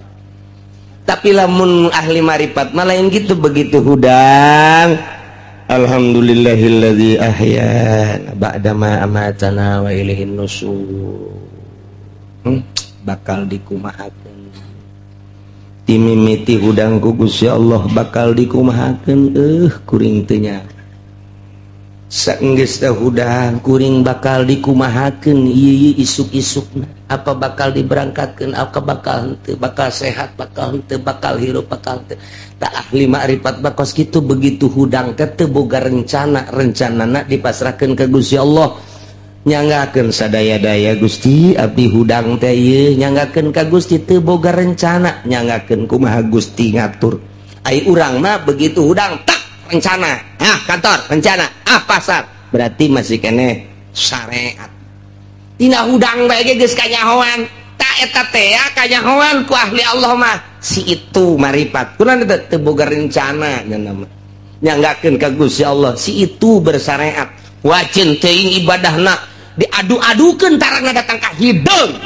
tapi lamun ahli marifat mah lain gitu begitu hudang alhamdulillahilladzi ahyana ba'da ma amatana wa ilaihin nusyur bakal dikumahakeun timimiti hudang ku Gusti Allah bakal dikumahakeun kuring teu nya saenggeus teh hudang kuring bakal dikumahakeun ieu isuk-isukna apa bakal diberangkatkeun apa bakal henteu bakal sehat bakal henteu bakal hirup bakal henteu tak ahli makrifat bakos kitu begitu hudang teh teu boga rencanana dipasrahkeun ka Gusti Allah nyanggakeun sadaya-daya Gusti abdi hudang teh ieu nyanggakeun ka Gusti teu boga rencana nyanggakeun kumaha Gusti ngatur ai urang mah begitu hudang tak rencana kantor rencana pasar berarti masih keneh syariat tina hudang bae ge geus kanyahoan tak eta teh kanyahoan ku ahli Allah mah si itu marifat kunaon teu boga rencana nyanggakeun ka Gusti Allah si itu bersyariat wajin teuing ibadahna diadu-adukeun tarangna datang ka hideung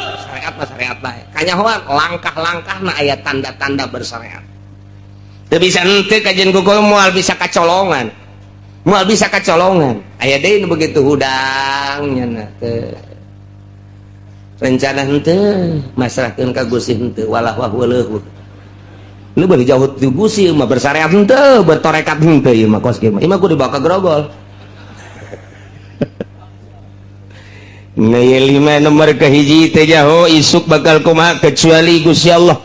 syariat bae kanyahoan langkah-langkahna aya tanda-tanda bersyariat teu bisa henteu kajian kukuh moal bisa kacolongan aya deui nu begitu hudang nya teu rencana henteu masrahkeun ka Gusti henteu walah wahuleuh lu beuh jauh ti Gusti mah bersyariat henteu bertorekat henteu ieu mah kos kieu mah kudu dibawa ka grogol nah lima nomor kahiji teh jaho isuk bakal kumaha kecuali Gusti Allah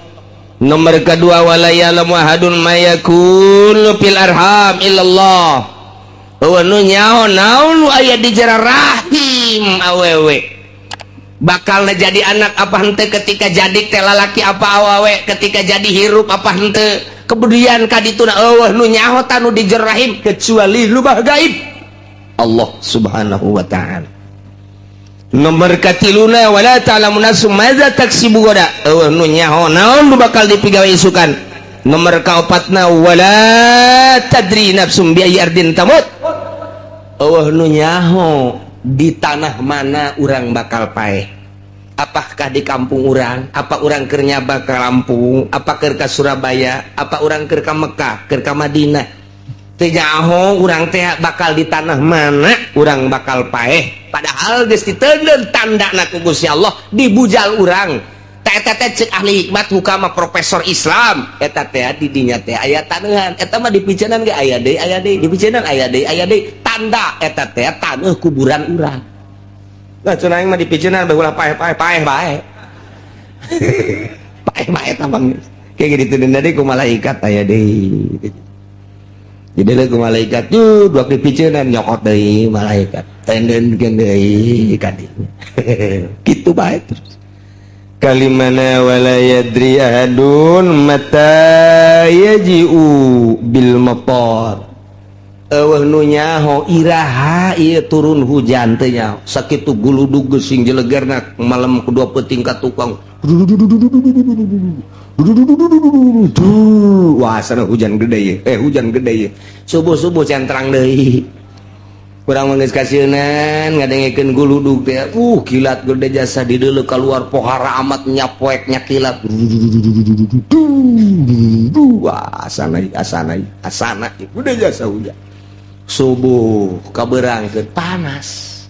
nomor kedua wala ya'lamu ahadun mayakun fil arham illallah nu nyaho naon aya di jara rahim awewe bakal jadi anak apa henteu ketika jadi teh lalaki apa awewe ketika jadi hirup apa henteu kemudian kadituna eueuh nu nyaho tanu di jara rahim kecuali lu bah gaib Allah subhanahu wa ta'ala nomor katiluna wala ta'lamu nafsum madza taksibu gada nu nyaho naon nu bakal dipigawe isukan nomor kaopatna wala tadri nafsum bi ayyi ardin tamut nu nyaho di tanah mana urang bakal paeh apakah di kampung orang, apa orang keur nyaba ke Lampung, apa keur ka Surabaya, apa orang keur ka Mekah, keur ka Madinah, teu nyaho urang teh bakal di tanah mana urang bakal paeh, padahal geus diteuleun tandana ku Gusti Allah di bujal urang. Eta teh cek ahli hikmat hukama profesor Islam, eta teh di dinya teh aya taneuhan, eta mah dipicenan ge aya deui dipicenan aya deui tanda eta teh taneuh kuburan urang. Nah cenah mah dipicenan bae ulah paeh bae paeh bae tambang kayak gitu deui ku malaikat aya deui. Jadi ku malaikat tuh dua dipicenan nyokot deui malaikat tendeunkeun deui ka dinya. Kitu bae terus. Kalimana wala yadri ahadun mata yaji'u bil matar. Eueuh nu nyaho iraha ieu turun hujan teh nyaho. Sakitu guludug geusing jelegerna malam kedua peuting ka tukang. Wah sana hujan gede ye. Hujan gede ye. Subuh-subuh centrang deui. Kurang menggeus kasieunnan ngadengekeun guludug teh kilat gede jasa di deuleu keluar pohara amat nyapoek nya kilat. Wah asana gede jasa hujan. Subuh kabeurangkeun panas.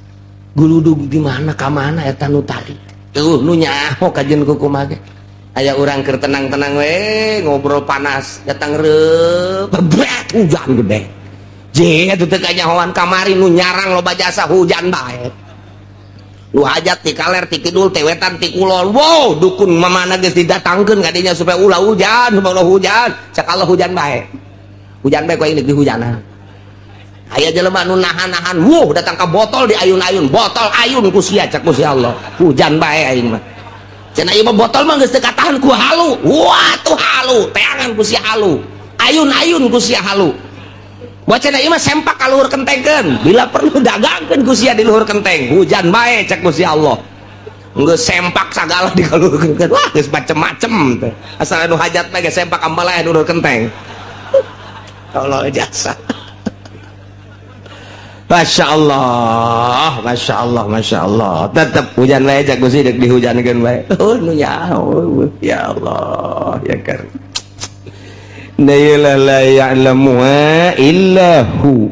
Guludug di mana ka mana eta nu tadi. Nu nyaho kajeun ku kumaha ge. Aya urang keur tenang-tenang we ngobrol panas datang reup hujan gede. Atuh teu kanyahoan kamari nu nyarang loba jasa hujan bae. Nu hajat ti kaler ti kidul ti wetan ti kulon. Wow, dukun mamana geus didatangkeun ka dinya supaya ulah hujan, supaya hujan. Sakala hujan bae. Hujan bae kuwi di hujanan. Aya jelema nu nahan-nahan, datang ka botol di ayun-ayun. Botol ayun ku sia cak ku si Allah. Hujan bae aing mah. Cenah ieu botol mah geus teu katahan ku halu. Wah, tuh halu, teangan ku sia halu. Ayun-ayun ku sia halu. Wacana ieu mah sempak ka luhur kentengkeun, bila perlu dagangkeun ku sia di luhur kenteng. Hujan bae cek ku si Allah. Geus sempak sagala di kaluhurkeun. Wah, geus macem-macem teh. Asal anu hajat mah geus sempak ambalae di luhur kenteng. Allah jasa. Masya Allah, Masya Allah, Masya Allah. Tetep hujan bae cek ku si deuk dihujankeun bae. Nu nyaho, ya Allah, ya Karim. La ya'lamuha illahu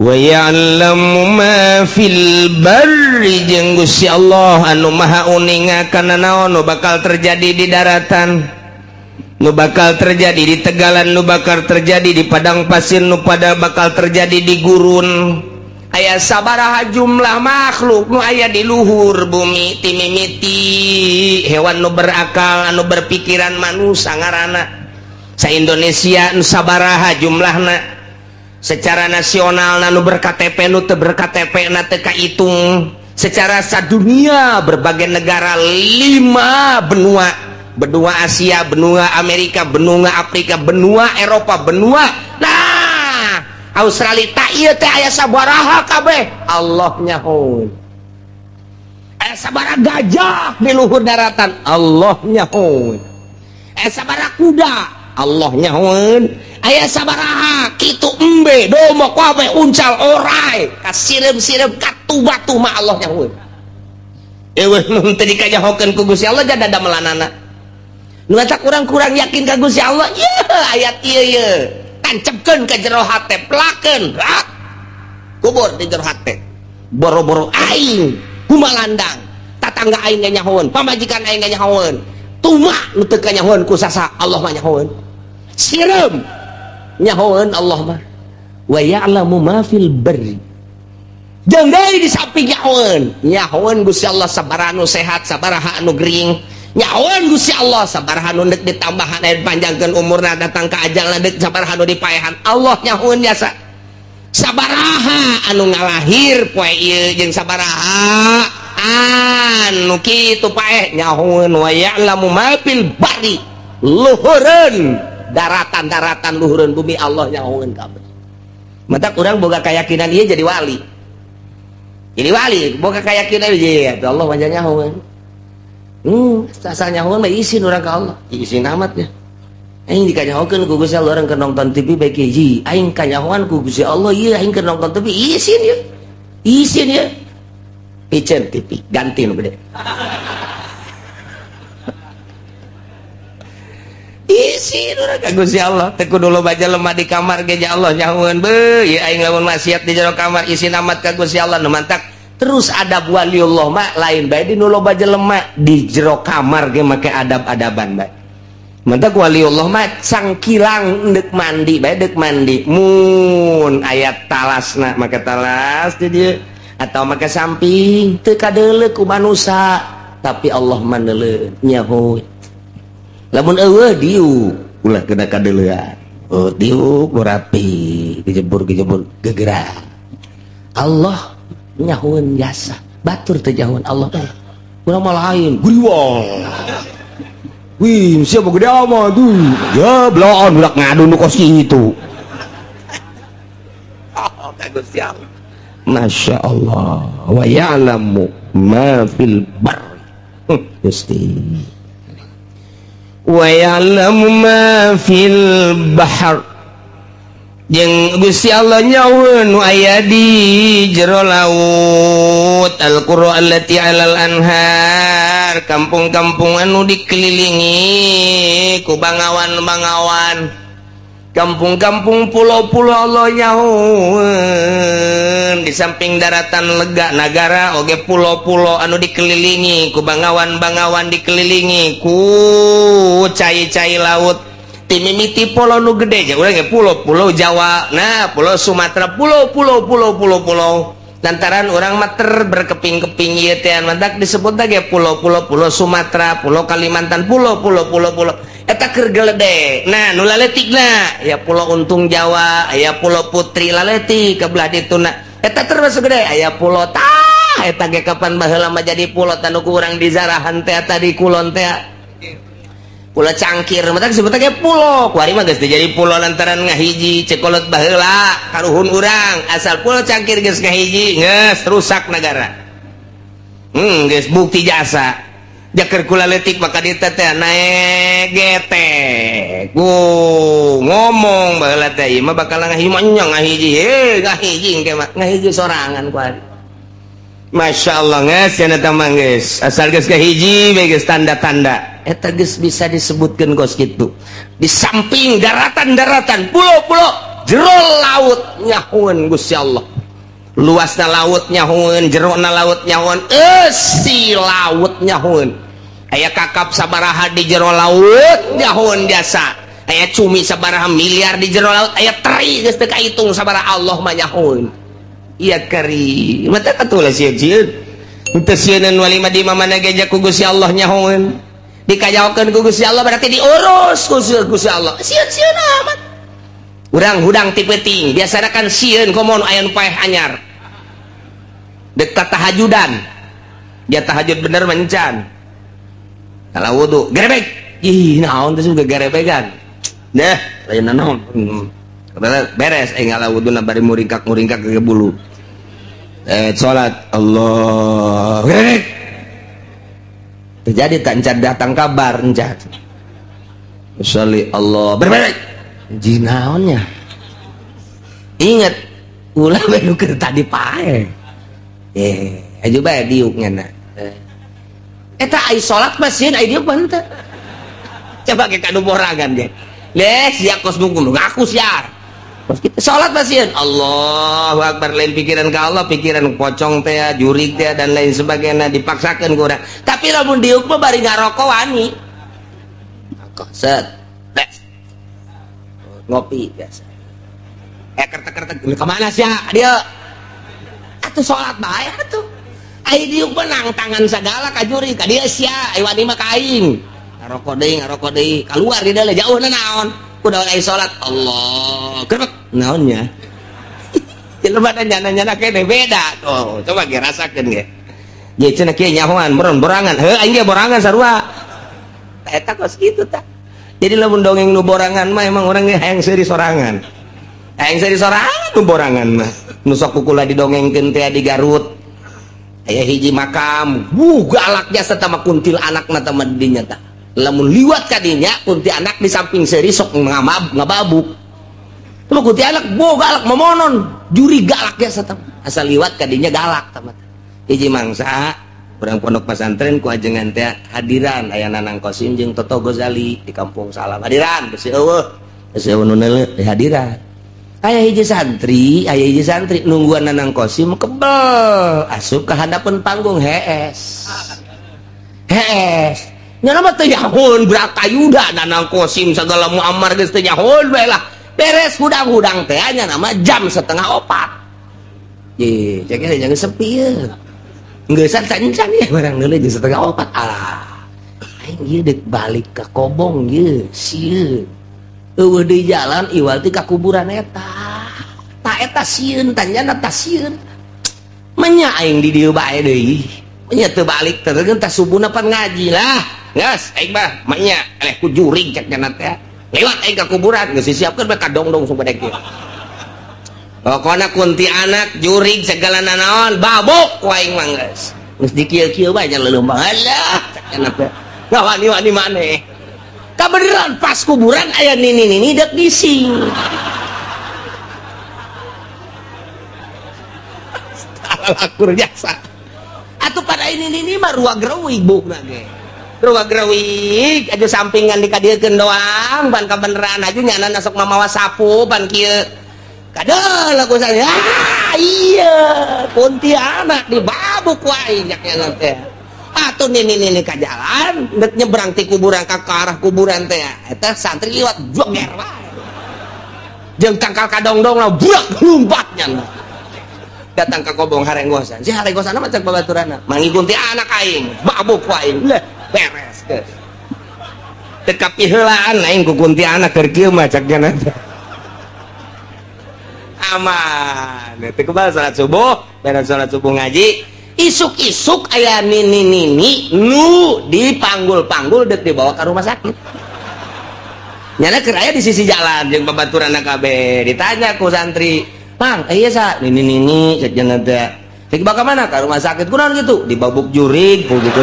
wa ya'lamu ma fil barri jeung Gusti Allah anu maha uningakeun naon nu bakal terjadi di daratan, nu bakal terjadi di tegalan, nu bakal terjadi di padang pasir, nu pada bakal terjadi di gurun. Aya sabaraha jumlah makhluk nu aya di luhur bumi ti mimiti hewan nu berakal anu berpikiran manusia ngaranna sa Indonesia nu sabaraha jumlahna secara nasional nu berKTP nu teu berKTP na teu kahitung, secara sadunia berbagai negara 5 benua Asia, benua Amerika, benua Afrika, benua Eropa, benua Australia tak ieu teh aya sabaraha kabeh Allah nyahoun. Aya sabaraha gajah di luhur daratan Allah nyahoun. Aya sabaraha kuda Allah nyahoun. Aya sabaraha kitu embe domo kabeh uncal orai kasirem-sirem katu-batu mah Allah nyahoun. Eueuh nu teu dikajahokeun ku Gusti Allah jadi damelanana. Nu eta kurang-kurang yakin ka Gusti Allah, ayat ieu ye tancepkeun ka jero hate, plakeun kubur di jero hate. Boro-boro aing kumalandang, tatangga aing nyahoun, pamajikan aing nyahoun. Tuma nu teu nyahoun ku sasa Allah mah nyahoun. Sirem nyahoun Allah mah. Wa ya'lamu ma fil barri. Jeung deui di samping nyahoun Gusti Allah sabaraha nu sehat, sabaraha anu gering. Nyahoun Gusti Allah sabaraha nu deuk ditambahan panjangkeun umurna datang ka ajalna deuk sabaraha nu dipaehan Allah nyahoun biasa. Sabaraha anu ngalahir poe ieu jeung sabaraha anu kitu paeh nyahoun. Wa ya'lamu ma fil barri. Luhureun daratan-daratan luhureun bumi Allah nyahoun kabeh. Mata urang boga keyakinan ieu jadi wali. Jadi wali boga keyakinan ieu Allah mah nyahoun. Asal nyahoun mah isin urang ka Allah. Isin amatnya. Aing dikanyahokeun ku Gusti Allah urang keur nonton TV bae hiji. Aing kanyahoan ku Gusti Allah ieu aing keur nonton TV isin ieu. Isin ieu. picen TV ganti nu gede isi nu ka Gusti Allah teu kudu loba jelema di kamar ge Allah nyahoeun beuh ieu aing lamun maksiat di jero kamar isi namat ka Gusti Allah nu mantak terus adab waliullah mah lain bae di nu loba jelema di jero kamar ge make adab-adaban bae mantak waliullah mah cangkilang deuk mandi bae deuk mandi mun aya talasna make talas di dieu atau make samping teu kadeuleuk ku manusia tapi Allah maneuleun nyaho lamun eueuh diuk ulah kena kadeulean oh diuk rapi dijebur gegera Allah nyahoeun jasa batur teh nyahoeun Allah urang mah lain guriwang wih siapa gede amat tuh ya belaan budak ngadu nu kos kitu oh Gusti Allah Masya Allah wa ya'lamu ma fil barri Gusti wa ya'lamu ma fil bahr jeung Gusti Allah nyaweun nu aya di jero laut al-qura allati 'alal anhar kampung-kampung anu dikelilingi ku bangawan-bangawan kampung-kampung pulau-pulau Allah nyaweun di samping daratan lega nagara oge pulau-pulau anu dikelilingi ku bangawan-bangawan dikelilingi ku cai-cai laut timimiti pulau nu gede aja urang ge pulau-pulau Jawa nah pulau Sumatera pulau-pulau lantaran orang mater berkeping-keping ieu teh mantak disebut ge pulau-pulau Sumatera pulau Kalimantan pulau eta keur geledek nah nu laletikna ya pulau Untung Jawa aya pulau Putri laletik ke belah dituna eta termasuk gede aya pulau tah eta ge kapan baheula mah jadi pulau tanu ku urang di zarahan teh tadi kulon teh pulau Cangkir mata disebutna ge pulau kuari mah geus jadi pulau lantaran ngahiji cekolot baheula karuhun urang asal pulau Cangkir geus ngahiji geus rusak negara geus bukti jasa jakeur kula letik maka dieu teh naek getek ngomong baheula teh ieu mah bakal ngahiji ngahiji ngahiji engke mah ngahiji sorangan kuari Masya Allah geus cenah teh mah geus asal geus ngahiji bae geus tanda-tanda eta geus bisa disebutkeun gos kitu di samping daratan-daratan pulau-pulau jero laut nyahoeun Gusti Allah luasna laut nyahoeun jerona laut nyahoeun eusi laut nyahoeun aya kakap sabaraha di jero laut nyahoeun jasa aya cumi sabaraha miliar di jero laut aya teri geus teu kahitung sabaraha Allah mah nyahoeun ieu kari mata katulah sieun teu sieun wali mah di mana geja ku Gusti Allah nyahoeun dikajaokeun ku Gusti Allah berarti diurus ku Gusti Allah sieun amat urang hudang ti peuting biasana kan sieun komo nu aya nu paeh anyar deuk tahajudan dia tahajud bener mencan kalau wudu gerebek ih naon teh juga gerebegan deh lain naon beres ngala wuduna bari muringkak ke bulu salat Allah gerebek terjadi tak encan datang kabar encan salli Allah berbalik jinaonnya ingat ulah bae nu keur tadi pae aju bae diuk ngana eta ai salat mah sieun ai diuk mah teu coba ke kanu borangan ge les sia kos mungkul ngaku siar kos kita salat mah sieun Allahu akbar lain pikiran ka Allah pikiran pocong teh jurig teh dan lain sebagainya dipaksakeun ku urang tapi lamun diuk mah bari ngaroko wani rokok set ngopi biasa kertek-kertek kemana sih dia atuh sholat bae atuh ai diuk benang tangan segala kajuri ka dia sia ai wani mah kaing ngarokok deui keluar di dalam jauh naon kudu ai sholat Allah kerek naonnya jelema nyana-nyana kene beda tuh coba ge rasakeun ge ye cenah kieu nyahoan borangan heuh aing ge borangan sarua eta kos kitu tah jadi lamun dongeng nu borangan mah emang urang ge hayang seuri sorangan hayang seuri sorangan nu borangan mah nu sok kukula didongengkeun teh di Garut aya hiji makam galak jasa tama kuntil anakna tama dinya tah lamun liwat ka dinya kunti anak di samping seuri sok ngababuk lu kunti anak galak momonon juri galak jasa tama asal liwat ka dinya galak tama hiji mangsa urang pondok pesantren ku ajengan teh hadiran aya Nanang Qasim jeung Toto Gozali di Kampung Salam hadiran geus eueuh nu neuleuh hadiran aya hiji santri nungguan Nanang Qasim kebel asup ka handapeun panggung hees nya mah teu nyahoun brakayuda Nanang Qasim sagala muammar geus teu nyahoun bae lah beres hudang-hudang teh nya nama jam 3:30 ye cek nya sepi ye geussan cancan ya barang deuleu jeung 3:30 aing ieu deuk balik ka Kobong ye sieun eueuh di jalan iwal ti ka kuburan eta eta sieun tanjana ta sieun menya aing di dieu bae deui menya teu balik teh geus tah subuhna pan ngaji lah geus aing mah menya eleh ku jurig cek cenah teh lewat aing ka kuburan geus disiapkeun bae ka dongdong sumpah dek pokona kuntianak jurig segala nanaon babuk ku aing mah geus dikieu-kieu bae nya leuleum alah cek cenah teh ngawani-wani maneh kabeneran pas kuburan aya nini dek bising alakur jasa atuh pada ini mah ruag reuwig bukna ge ruag reuwig aja sampingan dikadiekeun doang ban kabeneran aju nyana sok mamawa sapu ban kieu kadal aku saya iya kuntianak di babuk wae nya teh atuh nini ka jalan dek nyebrang ti kuburan ka arah kuburan teh eta santri liwat joger wae jeung tangkal kadongdong lah burak lumpatnya datang ke Kobong harenggosan si harenggosan mah cek babaturanna mangi kuntianak aing babuk wae leh beres geus teu kapiheulaan aing ku kuntianak keur kieu mah cek cenah aman teu kebal salat subuh beres salat subuh ngaji isuk-isuk aya nini nu dipanggul-panggul dek dibawa ke rumah sakit nyana keur aya di sisi jalan jeung babaturanna kabeh ditanya ku santri Mang ieu sa nini cek cenah teh cek dibawa ka mana ka rumah sakit kunaon gitu dibabuk jurig ku gitu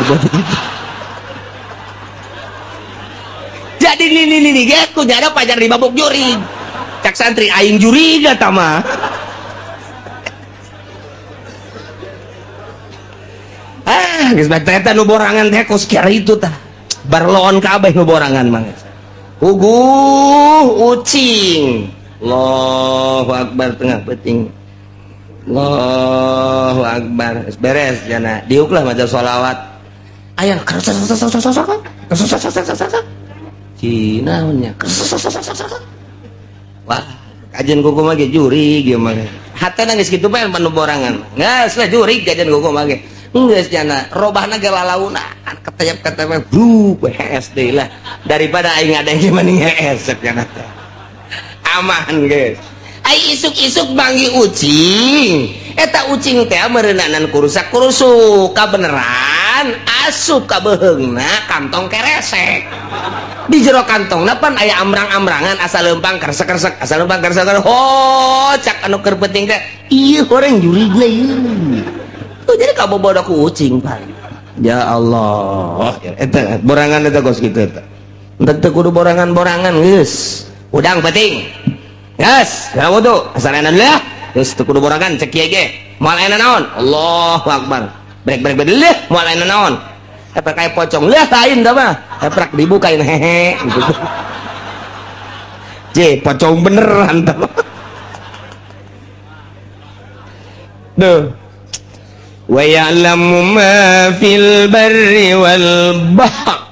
jadi nini ge ku nyana pajar dibabuk jurig cak santri aing jurig eta mah geus bae eta nu borangan teh kos kieu itu tah barloon kabeh nu borangan mah uguh ucing Allahu akbar tengah peuting Allahu akbar geus beres jana diuk lah maca sholawat aya cina nya wah kajian kuku mah ge jurig ieu mah hatana geus kitu bae nu borangan geus lah jurig kajian kuku mah ge geus jana robahna ge lalauna ketep-ketep hees deui lah daripada aing ada yang mending hees cenah teh aman geus ai isuk-isuk banggi ucing eta ucing teh meureunanan kurusak-kurusuk kabeneran asup ka beheungna kantong keresek di jero kantongna pan aya amrang-amrangan asal leumpang kersek-kersek asal leumpang kersek ho cak anu keur penting teh ieu goreng jurigna ieu jadi kabobodo ku ucing pan ya Allah eta borangan eta kos kitu eta teu kudu borangan-borangan geus udang penting geus ya wudu asalanan lah geus teu kudu borangan cek kieu ge moal aya naon Allahu akbar brek leh moal aya naon eta kayak pocong leh lain da mah eprak dibukain hehe gitu je pocong beneran ta duh wa ya'lamu ma fil barri wal bahr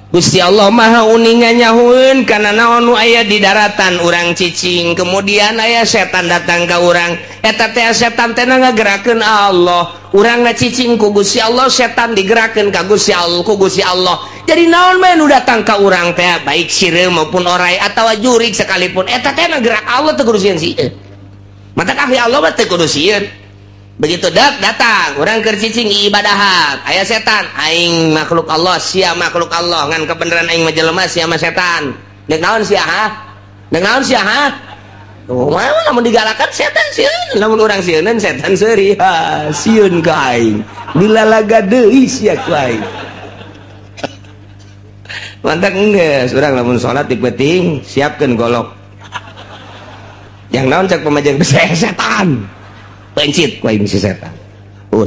Gusti Allah maha uningan nyahueun kana naon nu aya di daratan urang cicing kemudian aya setan datang ka urang eta teh setan teh ngagerakeun Allah urang cicing ku Gusti Allah setan digerakeun ka Gusti Allah ku Gusti Allah jadi naon bae nu datang ka urang teh baik sireu maupun orai atawa jurig sekalipun eta teh ngagerak Allah teu kudu sieun sieun mata ahli Allah mah teu kudu sieun begitu datang orang keur cicing ibadahat aya setan aing makhluk Allah sia makhluk Allah ngan kebenaran aing mah jelema sia mah setan deuk naon sia ha deuk naon sia ha tuh mah lamun digalakan setan sieun lamun urang sieuneun setan seuri ha sieun ka aing dilalaga deui sia ku aing mantap geus urang lamun salat dipenting siapkeun golok yang naon cek pamajang setan pencit ku aing si setan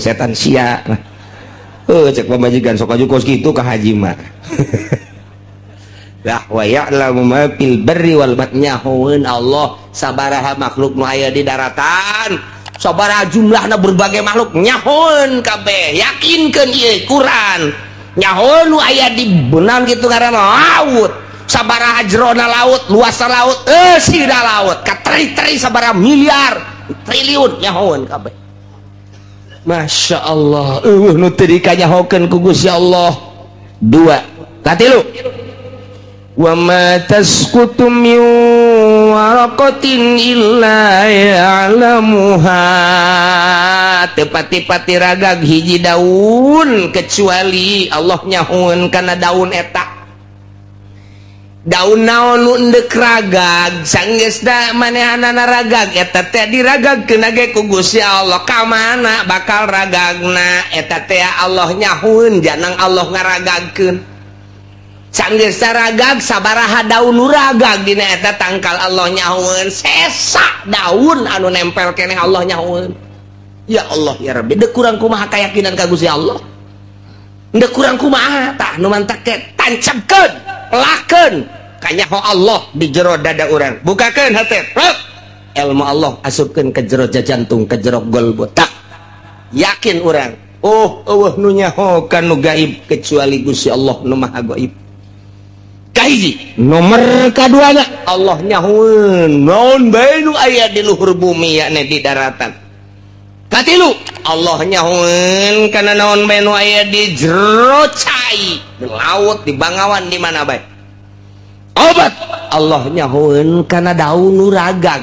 setan sia cek pamajikan sok aju kos kitu ka haji mah lah wa ya'lamu ma fil barri wal bahri nyahoeun Allah sabaraha makhluk nu aya di daratan sabaraha jumlahna berbagai makhluk nyahoeun kabeh yakinkeun ieu Quran nyahoeun nu aya di beunang kitu ngaranna laut sabaraha jerona laut luasna laut sida laut kateri-teri sabaraha miliar triliun nyahoeun kabeh Masya Allah nu teu dikanyahokeun ku Gusti Allah dua katilu wa ma tasqutu min waraqatin illa ya'lamuha tepati-pati ragag hiji daun kecuali Allah nyahoeun kana daun eta daun naon nu endek ragag sanggeusna manehanana ragag eta teh diragagkeun ge ku Gusti Allah ka mana bakal ragagna eta teh Allah nyahoeun janang Allah ngaragagkeun sanggeusna ragag sabaraha daun nu ragag dina eta tangkal Allah nyahoeun sesa daun anu nempel keneh Allah nyahoeun ya Allah ya Rabbi deuk kurang kumaha kayakinan ka Gusti Allah deuk kurang kumaha tah nu mantak teh tancapkeun lakeun kanyaho Allah di jero dada urang bukakeun hate ilmu Allah asupkeun ke jero jantung ke jero golbot tak yakin urang eueuh nu nyaho kanu gaib kecuali Gusti Allah nu maha gaib kahiji nomor kaduana Allah nyahoeun naon bae nu aya di luhur bumi yakni di daratan katilu Allah nyahoeun kana naon bae nu aya di jero cai di laut di bangawan di mana bae obat Allah nyahoeun kana daun nu ragag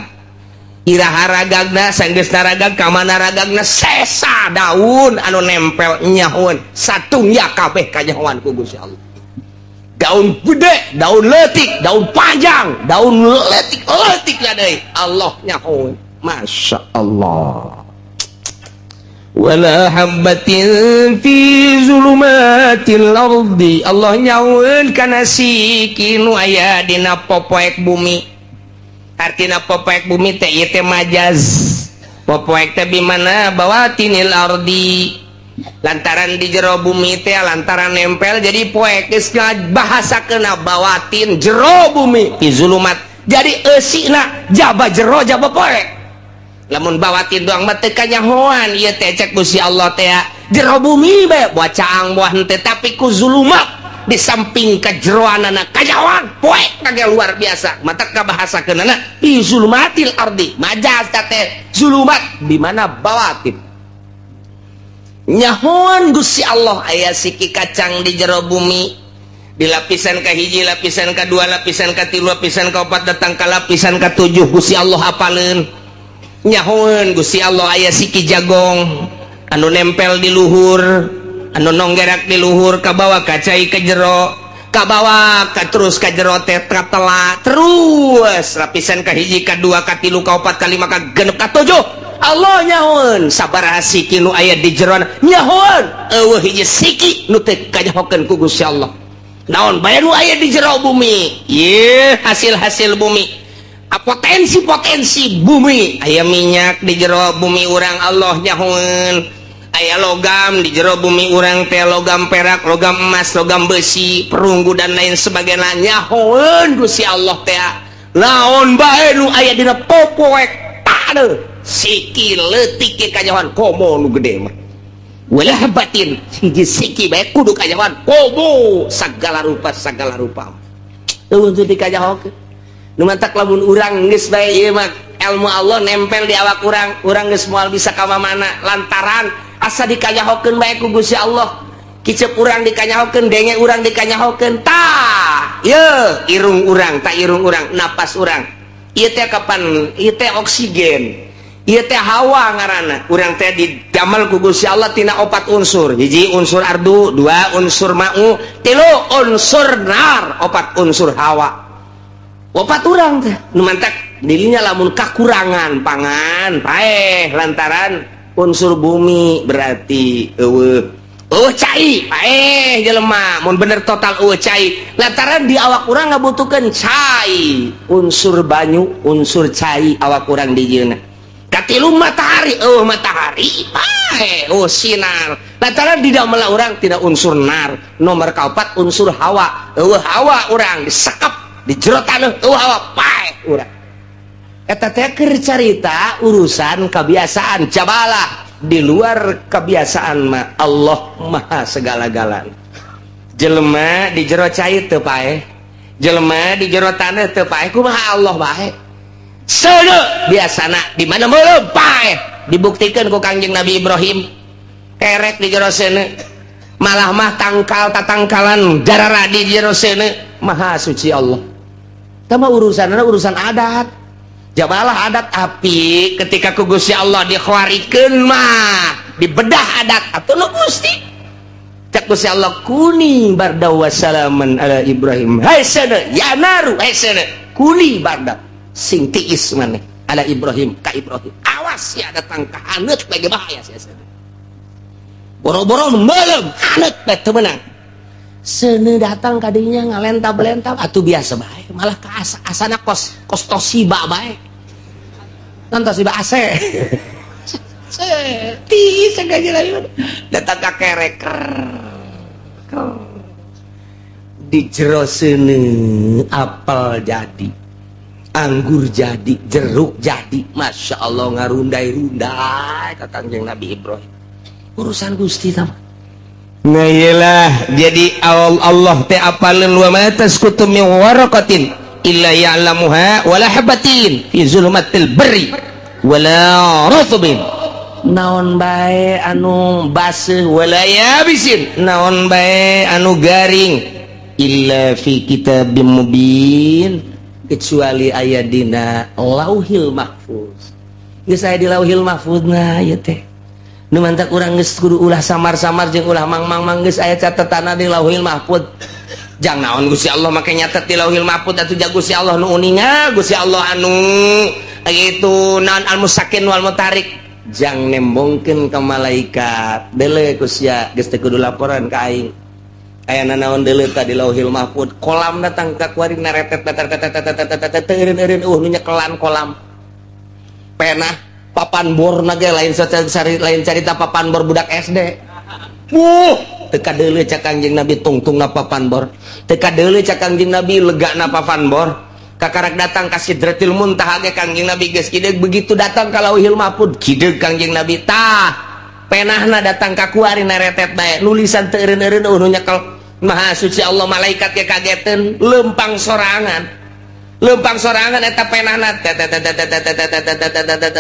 iraha ragagna sanggeusna ragag ka mana ragagna sesa daun anu nempel nyahoeun satungya kabeh kanyahoan ku Gusti Allah daun gede daun leutik daun panjang daun leutik lah deui Allah nyahoeun Masya Allah wala habbatin fi zulumatil ardi Allah nyahoeun kana siki nu aya dina popoek bumi artina popoek bumi teh ieu teh majaz popoek teh bimana bawatinil ardi lantaran di jero bumi teh lantaran nempel jadi poek geus bahasakeun bawatin jero bumi fi zulumat jadi eusina jaba jero jaba poek lamun bawatin doang mah teu kanyahoan ieu teh cek Gusti Allah teh jero bumi bae buah caang buah henteu tapi ku zulumat di samping kajeroanana kanyahoan poek kage luar biasa mata kabahasakeunana fi zulumatil ardi majaz teh zulumat di mana bawatin nyahoan Gusti Allah aya siki kacang di jero bumi di lapisan kahiji lapisan kadua lapisan katilu lapisan kaopat datang ka lapisan katujuh Gusti Allah apaleun nyahoeun Gusti Allah aya siki jagong anu nempel di luhur anu nonggerak di luhur ka bawa ka cai ka jero ka bawa ka terus ka jero teh tela terus lapisan kahiji kadua katilu kaopat kalima ka genep katujuh Allah nyahoeun sabaraha siki nu aya di jero nyahoeun eueuh hiji siki nu teh kanyahokeun ku Gusti Allah naon bae nu aya di jero bumi ieu hasil-hasil bumi potensi-potensi bumi aya minyak di jero bumi urang Allah nyahoeun aya logam di jero bumi urang teh logam perak logam emas logam besi perunggu dan lain sebagainya nyahoeun Gusti Allah teh naon bae nu aya dina popoek tade siki leutik ke kanyahoan komo nu gede mah wala batin hiji siki bae kudu kanyahoan komo sagala rupa eueuh teu dikanyahokeun nu mantak lamun urang geus bae ieu mah ilmu Allah nempel di awak urang geus moal bisa ka mana lantaran asa dikanyahokeun bae ku Gusti Allah kicep urang dikanyahokeun denge urang dikanyahokeun tah ieu irung urang tah irung urang napas urang ieu teh kapan ieu teh oksigen ieu teh hawa ngaranna urang teh didamel ku Gusti Allah tina 4 unsur hiji unsur ardu 2 unsur ma'u 3 unsur nar 4 unsur hawa 4 urang teh nu mantak dirinya lamun kakurangan pangan paeh lantaran unsur bumi berarti eueuh cai paeh jelema mun bener total eueuh cai lantaran di awak urang ngabutuhkeun cai unsur banyu unsur cai awak urang di dieuna katilu matahari, pae sinar lantaran di dalam orang tidak unsur nar. Nomor kaopat unsur hawa, hawa orang disekep di jero taneuh, hawa pae urang. Eta teh keur carita urusan kebiasaan, jabalah di luar kebiasaan mah Allah maha segala-galana. Jelema di jero cai teu pae, jelema di jero taneuh teu pae, kumaha Allah bae. Seudeuh biasana di mana meuleum pae, dibuktikan ku Kangjeng Nabi Ibrahim kerek di jero seuneu, malah mah tangkal tatangkalan darara di jero seuneu, maha suci Allah. Tama urusanna urusan adat. Jabalah adat api ketika ku Gusti Allah dikhwarikeun mah dibedah adat atuh nu Gusti. Cak Gusti Allah kuni barda wa salaman ala Ibrahim. Hai sana ya naru, hai sana kuni barda sing tiis maneh ala Ibrahim ka Ibrahim. Awas ya datang ka haneut bage bahaya sia sana. Boro-boro meuleum haneut bae teu meunang. Seuneu datang ka dinya ngalentap-lentap atuh biasa bae, malah ka asana kos Toshiba bae. Nonton si AC ti sengaja lagi datang ke kerek di jero seuneu apel jadi, anggur jadi, jeruk jadi, masya Allah ngarundai-rundai ka Kangjeng Nabi Ibrahim. Urusan Gusti tama. Nah iyalah jadi Allah teh apaleun wa ma tasqutu min waraqatin illa ya'lamuha wala habatin fi zulumatil barri wala ratbin. Naon bae anu baseuh wala yabisin, naon bae anu garing illa fi kitabim mubin, kecuali aya dina Lauhil Mahfuz. Geus aya di Lauhil Mahfuzna ieu teh. Nu mantak urang geus kudu ulah samar-samar jeung ulah mang-mang geus aya catetana di Lauhil Mahfuz. Jang naon Gusti Allah make nyatet di Lauhil Mahfuz atuh jag Gusti Allah nu uninga, Gusti Allah anu gitu naon al-musakin wal mutarik. Jang nembongkeun ka malaikat deuleu kusya geus teu kudu laporan ka aing. Aya naon deuleu ka di Lauhil Mahfuz, kolam datang ka kuari naretet eureun nu nyekelan kolam. Penah papan borna ge lain carita papan bor budak SD. Teka deuleu cak Kangjeng Nabi tungtungna papan bor, teka deuleu cak Kangjeng Nabi legana papan bor. Kakarek datang ka Sidratil Muntaha ge Kangjeng Nabi geus kideug, begitu datang ka Lauhil Mahfuz kideug Kangjeng Nabi tah penahna datang ka kuari naretet bae nulisan teu eureun-eureun nu nyekel maha suci Allah. Malaikat ge kageteun lempang sorangan eta penahna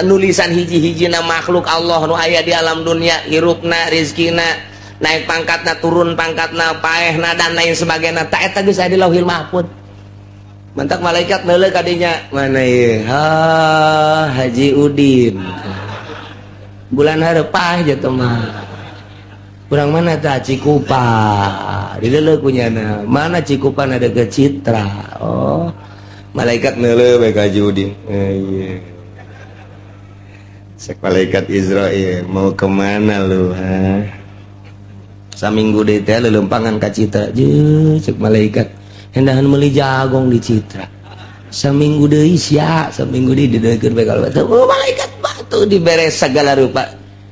nulisan hiji-hijina makhluk Allah nu aya di alam dunia, hirupna, rizkina, naik pangkatna, turun pangkatna, paehna dan lain sebagainya. Tak eta geus aya di Lauhil Mahfuz. Mantak malaikat neuleuh ka dinya, mana ieu? Ha, Haji Udin. Bulan hareup jatuh mah. Urang mana tah Cikupa. Dileuleuh ku nyana. Mana Cikupa ada ke Citra. Oh. Malaikat neuleuh bae ka Haji Udin. Iya. Sek malaikat Israil, mau kemana lu, ha? Saminggu deui teh lelempangan ka Citra. Jeung cek malaikat, hendahan meuli jagong di Citra. Saminggu deui sia, saminggu deui dideukkeun bae ka batu. Oh, malaikat batu diberes segala rupa.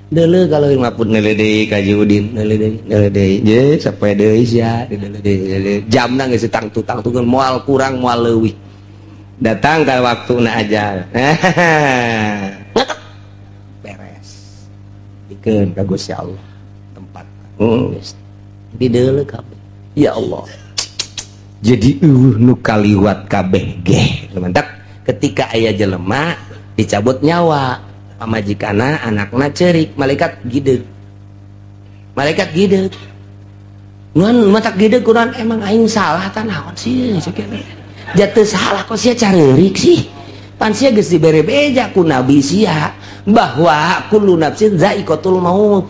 Deuleuh kalau Mahfuz neuleuh deui ka Haji Udin, neuleuh deui. Ye, sapoe deui sia, deuleuh deui. Jamna geus tangtu-tangtukeun moal kurang moal leuwih. Datang ka waktuna ajal. Beres. Dikeun ka Gusti Allah tempat. Dideuleuh kabeh. Ya Allah. Jadi nu kaliwat kabeh ge. Mantap. Ketika aya jelema dicabut nyawa, pamajikana anakna ceurik, malaikat gideug. Malaikat gideug. Nuan matak gideug kunaon emang aing salah tah naon sih sakene. Jatuh salah kok sia careurik sih. Pan sia geus dibere beja ku nabi sia bahwa kullu nafsin za'iqatul maut.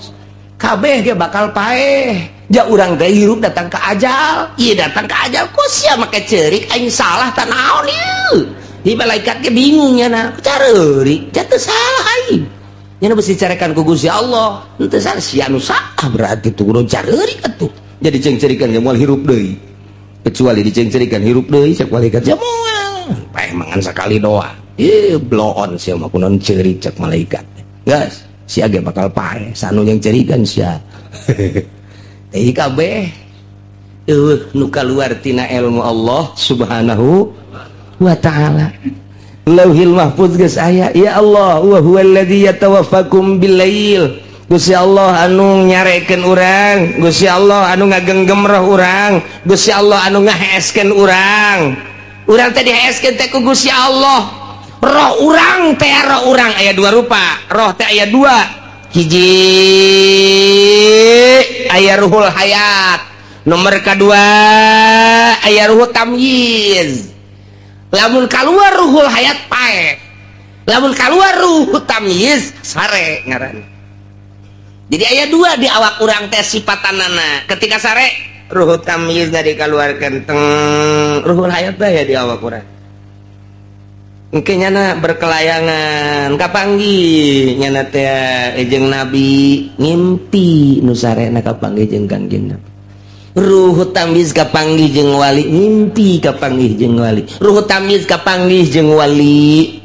Kabeh ge bakal paeh. Ja urang teh hirup datang ke ajal. Ieu datang ke ajal kok sia make ceurik aing salah tah naon ieu. Di malaikat ge bingung nya careurik jatuh salah aing. Nya beusi carekan ku Gusti Allah. Henteu salah sia nu salah berarti tu kudu careurik atuh. Jadi cengcerikan ge moal hirup deui. Kecuali dicengcerikan hirup deui cek malaikat ja moal paeh mangan sakali doa blow on sia mah kunaon ceurik cek malaikat geus sia ge bakal pae sanu yang cerikan sia teh kabeh nu kaluar tina ilmu Allah subhanahu wa ta'ala. Lauhil mahfuz geus aya ya Allah wa huwallazi yatawaffakum billail. Gusti Allah anu nyarekeun urang, Gusti Allah anu ngagenggam roh urang, Gusti Allah anu ngaheeskeun urang. Urang teh diheeskeun teh ku Gusti Allah. Roh urang teh roh urang aya dua rupa. Roh teh aya dua. Hiji aya ruhul hayat. Nomor kedua aya ruhul tamyiz. Lamun kaluar ruhul hayat pae. Lamun kaluar ruhul tamyiz sare ngaran. Jadi aya dua di awak urang teh sipatanana. Ketika sare ruhul tamyiz dari keluarkan teng ruhul hayat ya di awak urang. Engke nyana berkelayangan kapanggih nyana teh jeung Nabi ngimpi nu sarena kapanggih jeung Kangjeng Nabi. Ruhul tamyiz kapanggih jeung wali ngimpi kapanggih jeung wali. Ruhul tamyiz kapanggih jeung wali.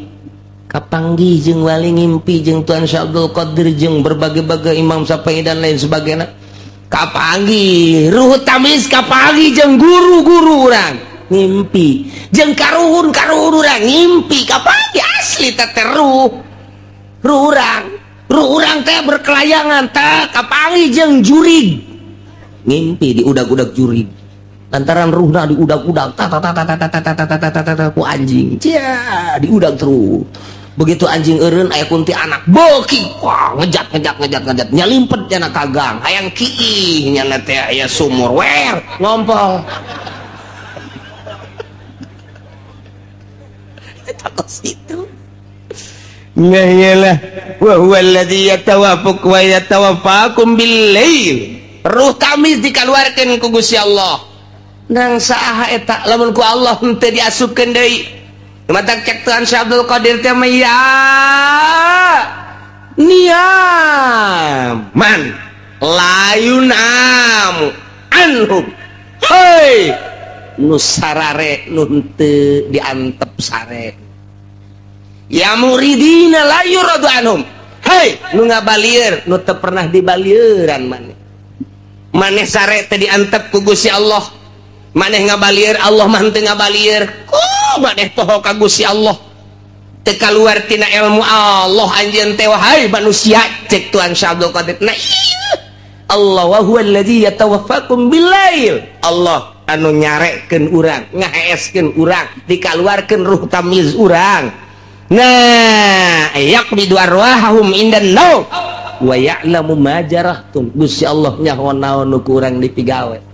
Kapanggih jeung wali ngimpi jeung Tuan Syekh Abdul Qadir jeung berbagai-bagai Imam Syafi'i dan lain sebagainya. Kapanggih ruhul tamyiz kapanggih jeung guru-guru urang ngimpi jeung karuhun-karuhun urang ngimpi kapanggih asli teh ruh urang teh berkelayangan teh kapanggih jeung jurig ngimpi di udag-udag jurig lantaran ruhna di udag-udag ku anjing cia di udag terus. Begitu anjing eureun aya kunti anak beuki wah ngejat nya limpet cenah kagang hayang kiih nya teh aya sumur wer ngompol takut situ ngayalah wa huwallazi yatawaffakum bil-lail. Ruh kami dikeluarkeun ku Gusti Allah nang saha eta lamun ku Allah henteu diasupkeun deui. Mata cek Tuhan Syekh Abdul Qadir teh ya niaman layunam anhum hei nu sarare nu henteu diantep sare ya muridina la yuradu anhum hei nu ngabalieur nu teu pernah dibalieuran maneh sare teh diantep ku Gusti Allah maneh ngabalieur Allah mah henteu ngabalieur maneh poho ka Gusti Allah teu kaluar tina ilmu Allah anjeun teh wahai manusia cek Tuhan Syekh Abdul Qadir nah iya Allah wa huwallazi yatawaffakum bil-lail. Allah anu nyarekeun urang ngaheeskeun urang dikaluarkeun ruh tamyiz urang nah yaqbidu arwahahum indan naum wa ya'lamu ma jarahtum. Gusti Allah nyaho naon nu ku urang dipigawe.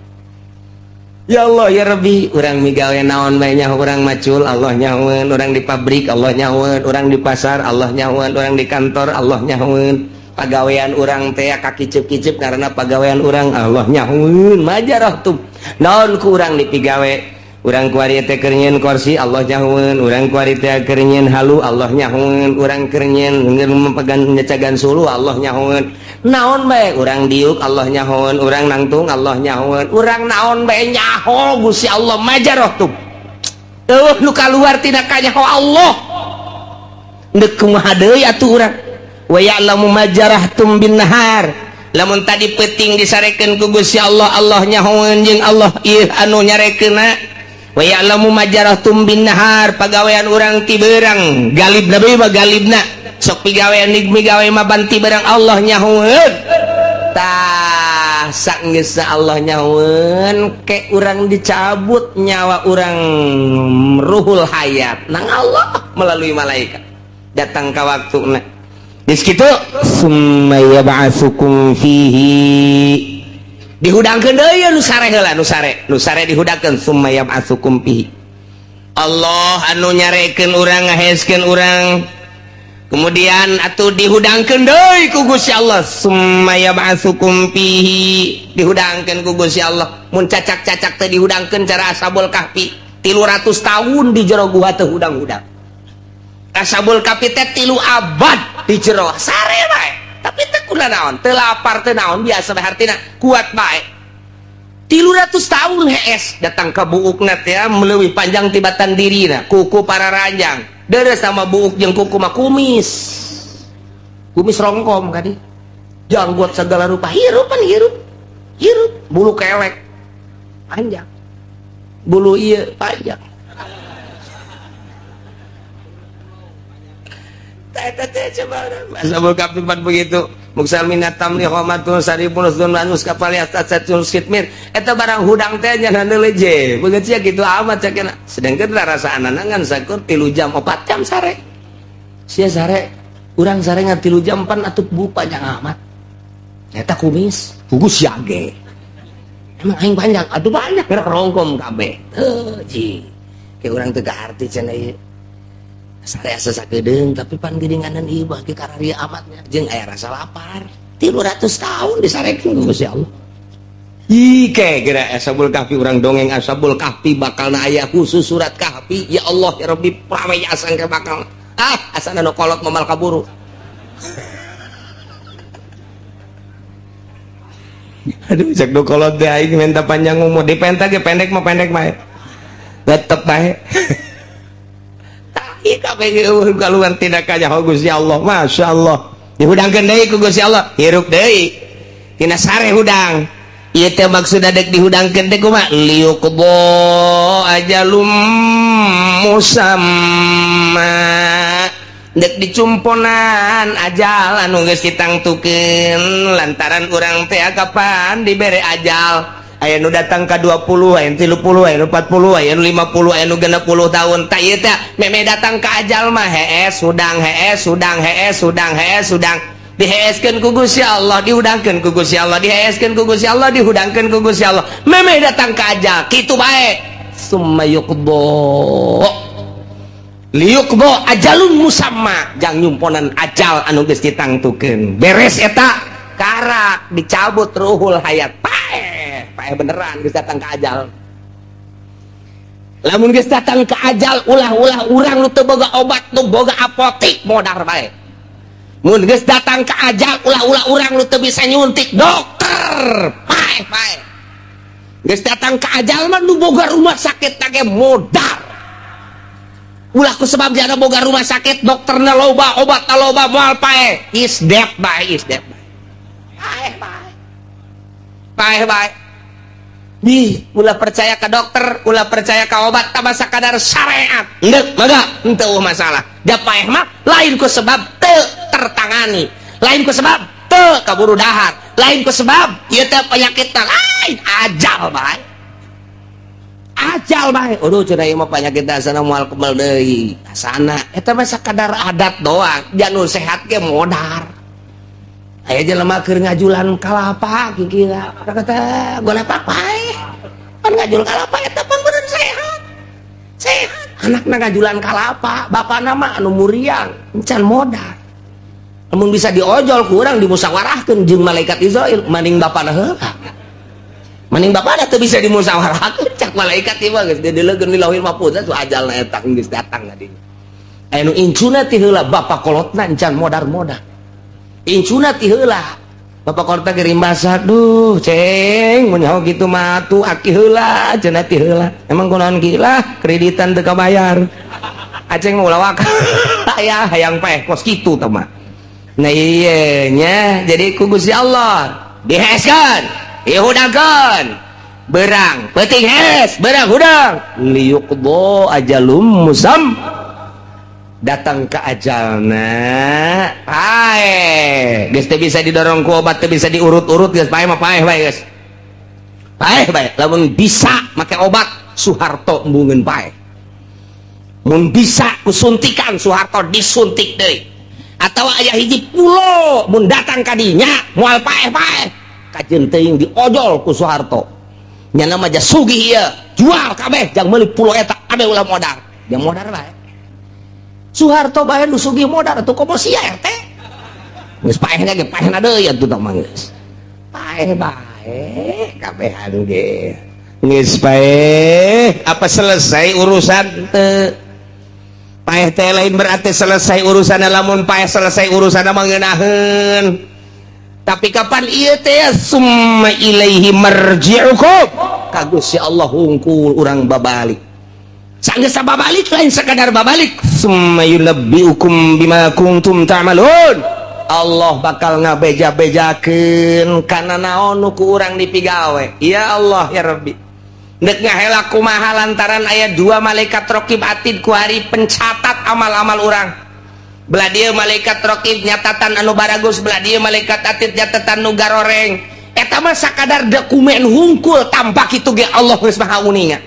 Ya Allah ya Rabbi urang migawe naon bae nyaho urang macul Allah nyahoeun urang di pabrik Allah nyahoeun urang di pasar Allah nyahoeun urang di kantor Allah nyahoeun pagawean urang teh kakicep-kicep karena pagawean urang Allah nyahoeun majarah tuh naon ku urang dipigawe urang kuari teh keur nyieun kursi Allah nyahoeun urang kuari teh keur nyieun halu Allah nyahoeun urang keur nyieun mepegan nyecagan sulu Allah nyahoeun naon bae urang diuk Allah nyahoeun urang nangtung Allah nyahoeun urang naon bae nyaho Gusti Allah majarah tuh nu kaluar tina ka nyaho Allah deuk kumaha deui atuh urang wa ya'lamu majarahtum bin nahar lamun tadi peuting disarekeun ku Gusti Allah Allah nyahoeun jeung Allah ieu anu nyarekeunna wa ya'lamu majarahtum bin nahar pagawean urang ti beurang galibna bae mah galibna sok pigawean migawe mah banti barang Allah nyahoeun tah saenggeus Allah nyahoeun ke urang dicabut nyawa urang ruhul hayat nang Allah melalui malaikat datang ka waktuna geus kitu summa yab'atsukum fihi dihudangkeun deui nu sare heula nu sare dihudangkeun summa yab'atsukum fihi Allah anu nyarekeun urang ngaheeskeun urang kemudian atuh dihudangkeun deui ku Gusti Allah summa yab'atsukum fihi dihudangkeun ku Gusti Allah mun cacak-cacak teh dihudangkeun cara Ashabul Kahfi 300 tahun di jero gua teh hudang-hudang Ashabul Kahfi teh 3 abad di jero sare bae tapi teu kunaon naon teu lapar teu naon biasa bae hartina kuat bae 300 tahun hees datang ka buukna teh meleuwih panjang tibatan dirina kuku para ranjang deres sama buuk jeung kuku mah kumis rongkom kan janggut segala rupa hirup bulu kelek panjang bulu iya panjang Ashabul Kahfi begitu muksal minat tamli khomatun saripun usdun manus kapali astatsatun skitmir eta barang hudang teh nya leje begitu ya gitu amat cakena sedangkan rasa ananangan sakur 3 jam 4 jam sare sia sare urang sare ngan 3 jam 4 atuh bu panjang amat eta kumis pugus yage emang aing panjang atuh banyak gerak rongkom kabeh heuh ji ke urang teu arti cenah ieu sare asa sakedeung tapi pan geuninganan ieu bagi kararia amatnya jeung aya rasa lapar 300 tahun disarekeun ku Gusti Allah ike geura Ashabul Kahfi urang dongeng Ashabul Kahfi bakalna aya khusus surat Kahfi ya Allah ya Rabbi prawe asan ke bakal asana nu kolot mamal kaburu aduh cek nu kolot deh aing minta panjang umur dipenta ge pendek mah tetep bae kabeh kaluan tidak kaya Gusti Allah Masya Allah dihudangkeun deui ku Gusti Allah hirup deui tina sare hudang ieu teh maksudna dek dihudangkeun teh kumaha liuqdo ajalum musamma dek dicumponan ajal anu geus ditangtukeun lantaran urang teh kapan dibere ajal aya nu datang ka 20 aya nu 30 aya nu 40 aya nu 50 aya nu 60 tahun tah ieu teh meme datang ka ajal mah hees hudang diheeskeun ku Gusti Allah dihudangkeun ku Gusti Allah diheeskeun ku Gusti Allah dihudangkeun ku Gusti Allah meme datang ka ajal kitu bae summa yuqdo ajalun musamma jang nyumponan ajal anu geus ditangtukeun beres eta karak dicabut ruhul hayat pae beneran geus datang ke ajal lamun geus datang ke ajal ulah-ulah urang nu teu boga obat nu boga apotik modar bae mun geus datang ke ajal ulah-ulah urang nu teu bisa nyuntik dokter pae geus datang ke ajal mah nu boga rumah sakit tage modar ulah ku sebab jana boga rumah sakit dokterna loba obatna loba moal pae is dead bae nih ulah percaya ke dokter ulah percaya ke obat tambah sakadar syariat endek mangga henteu masalah da paeh mah lain ku sebab teu tertangani lain ku sebab teu kaburu dahar lain ku sebab ieu teh penyakitna lain ajal bae aduh cenah ieu mah penyakit asana moal kemel deui asana eta mah sakadar adat doang janu sehat ge modar aya jelema keur ngajulan kalapa kikira kata golepak pae pan ngajul kalapa eta pan bener sehat anakna ngajulan kalapa bapana mah anu muriang encan modal lamun bisa diojol ku urang dimusawarahkeun jeung malaikat Israil maning bapana heula maning bapana teu bisa dimusawarahkeun cak malaikat ieu mah geus dileungkeun di lauhil mahfuz tu ajalna eta geus datang ngadinya aya nu incuna ti heula bapa kolotna encan modar incuna ti heula bapak korta kirim basak duh ceng mun nyaho kitu mah atuh aki heula cenah ti heula emang kunaon gila kreditan teu kabayar aceng mau lawak aya hayang paeh kos kitu tah mah nah ieu nya jadi ku Gusti Allah diheeskeun dihudangkeun berang peuting hees berang hudang liyuqdo ajalum musam datang ke ajalna paeh geus teu bisa didorong ku obat teu bisa diurut-urut geus paeh mah paeh bae geus paeh bae lamun bisa make obat Soeharto embungeun paeh mun bisa ku suntikan Soeharto disuntik deui atawa aya hiji pulo mun datang ka dinya moal paeh kajeun teuing diojol ku Soeharto nya nama ja sugih ieu jual kabeh jang meuli pulo eta kabeh ulah modal jang modal bae Soeharto bae nu sugih modal atuh komo sia RT geus paehna ge paehna deui atuh tah mah geus paeh bae kabehan ge geus paeh apa selesai urusan teu paeh teh lain berarti selesai urusanna lamun paeh selesai urusanna mah ngeunaheun tapi kapan ieu teh summa ilaihi marji'ukum ka Gusti Allah hungkul urang babalik sanggeus babalik lain sekadar babalik summa yunabbiukum bima kuntum ta'malun. Allah bakal ngabeja-bejakeun kana naon nu ku urang dipigawe. Ya Allah ya Rabbi, dek ngahelak kumaha lantaran aya 2 malaikat raqib atid ku hari pencatat amal-amal urang. Belah dieu malaikat raqib nyatatan anu baragus, belah dieu malaikat atid nyatatan nu garoreng. Eta mah sakadar dokumen hungkul tanpa kitu ge Allah geus maha uninga.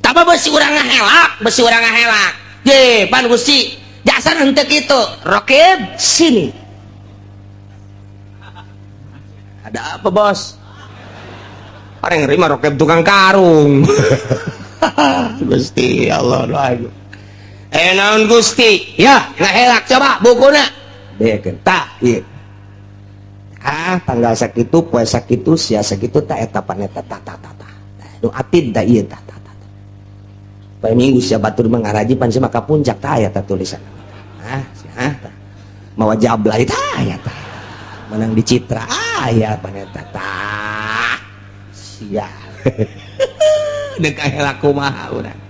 Tama besi urang ngahelak, ye pan Gusti jasa henteu kitu raqib sini. Ada apa bos? Orang nerima raqib tukang karung. Gusti Allah doaku. Naon Gusti? Ya, ngahelak coba bukuna. Bekeun tah ieu. Tanggal sakitu poe sakitu sia sakitu tah eta paneta tah. Nu atid da ieu tah. Poe minggu sia batur mangaraji pan sia maka puncak tah aya tah tulisan. Sia tah. Mawa jablay tah aya tah. Menang di Citra aya paneta tah. Sia. Dek ahelak kumaha urang.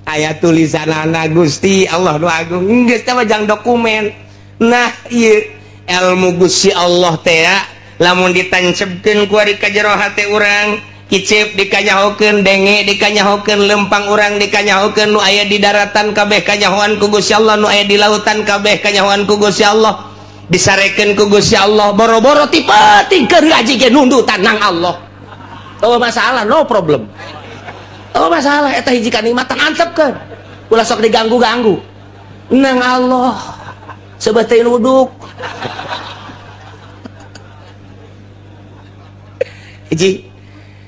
Aya tulisanana Gusti Allah nu agung geus teh jang dokumen. Nah ieu ilmu Gusti Allah teh lamun ditancepkeun ku ari ka jero hate urang, kicip dikanyahokeun, denge dikanyahokeun, lempang urang dikanyahokeun, nu aya di daratan kabeh kanyahoan ku Gusti Allah, nu aya di lautan kabeh kanyahoan ku Gusti Allah, disarekeun ku Gusti Allah, boro-boro ti penting keur ngaji ge nundutan nang Allah. Oh masalah, no problem. Oh masalah eta hiji kanikmatan antepkeun. Ulah sok diganggu-ganggu. Nang Allah. Sebeteu nuduk. Hiji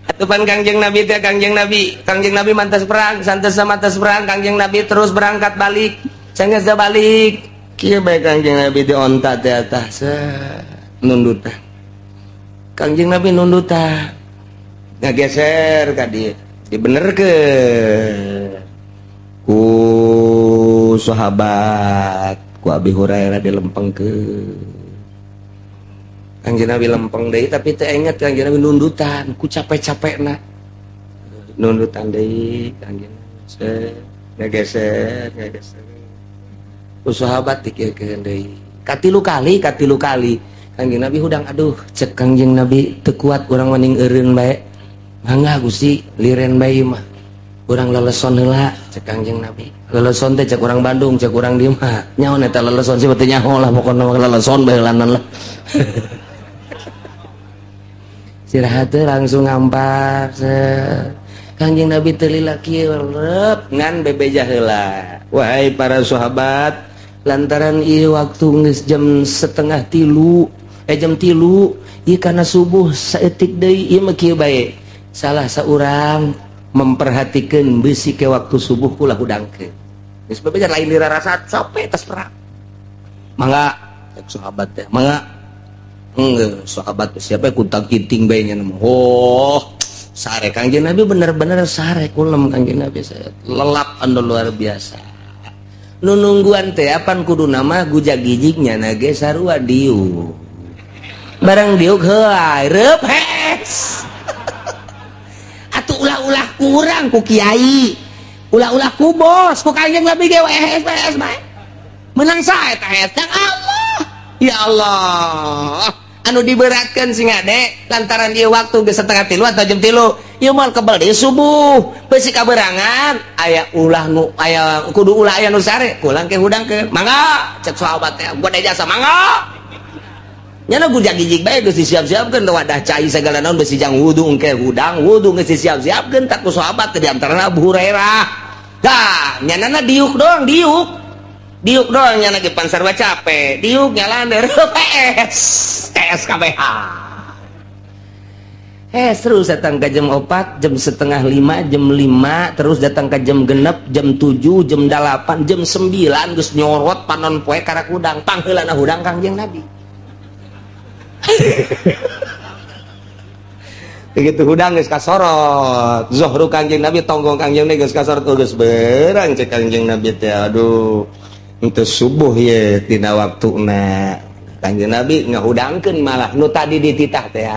atupan Kangjeng Nabi teh Kangjeng Nabi mantas perang, santes mantas perang, Kangjeng Nabi terus berangkat balik. Sanggeus da balik, kieu bae Kangjeng Nabi di onta teh tah nundutan. Kangjeng Nabi nundutan. Ngageser ka dieu. Dibenerkeun ku sahabat ku Abi Hurairah dilempengkeun. Kangjeng Nabi lempeng deui tapi teu inget Kangjeng Nabi nundutan ku capek-capekna. Nundutan deui Kangjeng ngageser. Ku sahabat dikirkeun deui. Katilu kali Kangjeng Nabi hudang aduh cek Kangjeng Nabi teu kuat urang mending eureun bae. Mangga Gusti liren bayi mah urang leleson heula cek Kangjeng Nabi. Leleson teh cek urang Bandung, cek urang dieu mah nyaon eta leleson sih teh nyaho lah pokona mah leleson bae helanan lah. Istirahat teh langsung ngampar Kangjeng Nabi teu lila kieu rep ngan bebeja heula. Wahai para sahabat, lantaran ieu waktu geus jam 2:30 jam 3 ieu kana subuh saeutik deui ieu mah kieu bae. Salah seorang memperhatikan besi ke waktu subuh kula hudangkeun. Geus bebeja lain dirarasat sampai tas perang. Mangga cek sahabat teh, mangga. Sahabat siapa kuntang kiting bae nya mah. Oh, sare Kangjeng Nabi bener-bener sare kulem Kangjeng Nabi saya. Lelap anu luar biasa. Nu nungguan teh apan kudu nama gujag-gijignya na ge sarua diuk. Barang diuk heuai reup hes. Ulah-ulah kurang ku kiai, ulah-ulah ku bos, ku Kangjeng Nabi ge WS bae. Menang sae tah eta Allah. Ya Allah. Anu diberatkeun sing ade lantaran ieu waktu geus 2:30 atau jam 3. Ieu moal kebal deui subuh. Beusi kaberangan aya ulah nu aya kudu ulah aya nu sare, kulang ke hudangkeun. Mangga cek sahabat teh, gua jasa mangga. Nyana gujag gijig bae geus disiap-siapkeun wadah cai segala naon besi jang wudu engke hudang wudu geus disiap-siapkeun tak ku sahabat di antarana Abu Hurairah. Tah nyanana diuk doang nyana ge pan sarua capek diuk nyalander PS KBH. Terus datang ke jam 4, jam 4:30, jam 5, terus datang ke jam 6, jam 7, jam 8, jam 9 geus nyorot panon poe karak hudang pangheulana hudang Kangjeng Nabi. Begitu hudang geus kasorot zuhru Kangjeng Nabi tonggong Kangjeng Nabi geus kasorot geus berang cek Kangjeng Nabi teh aduh henteu subuh ye tina waktuna. Kangjeng Nabi ngahudangkeun malah nu tadi dititah teh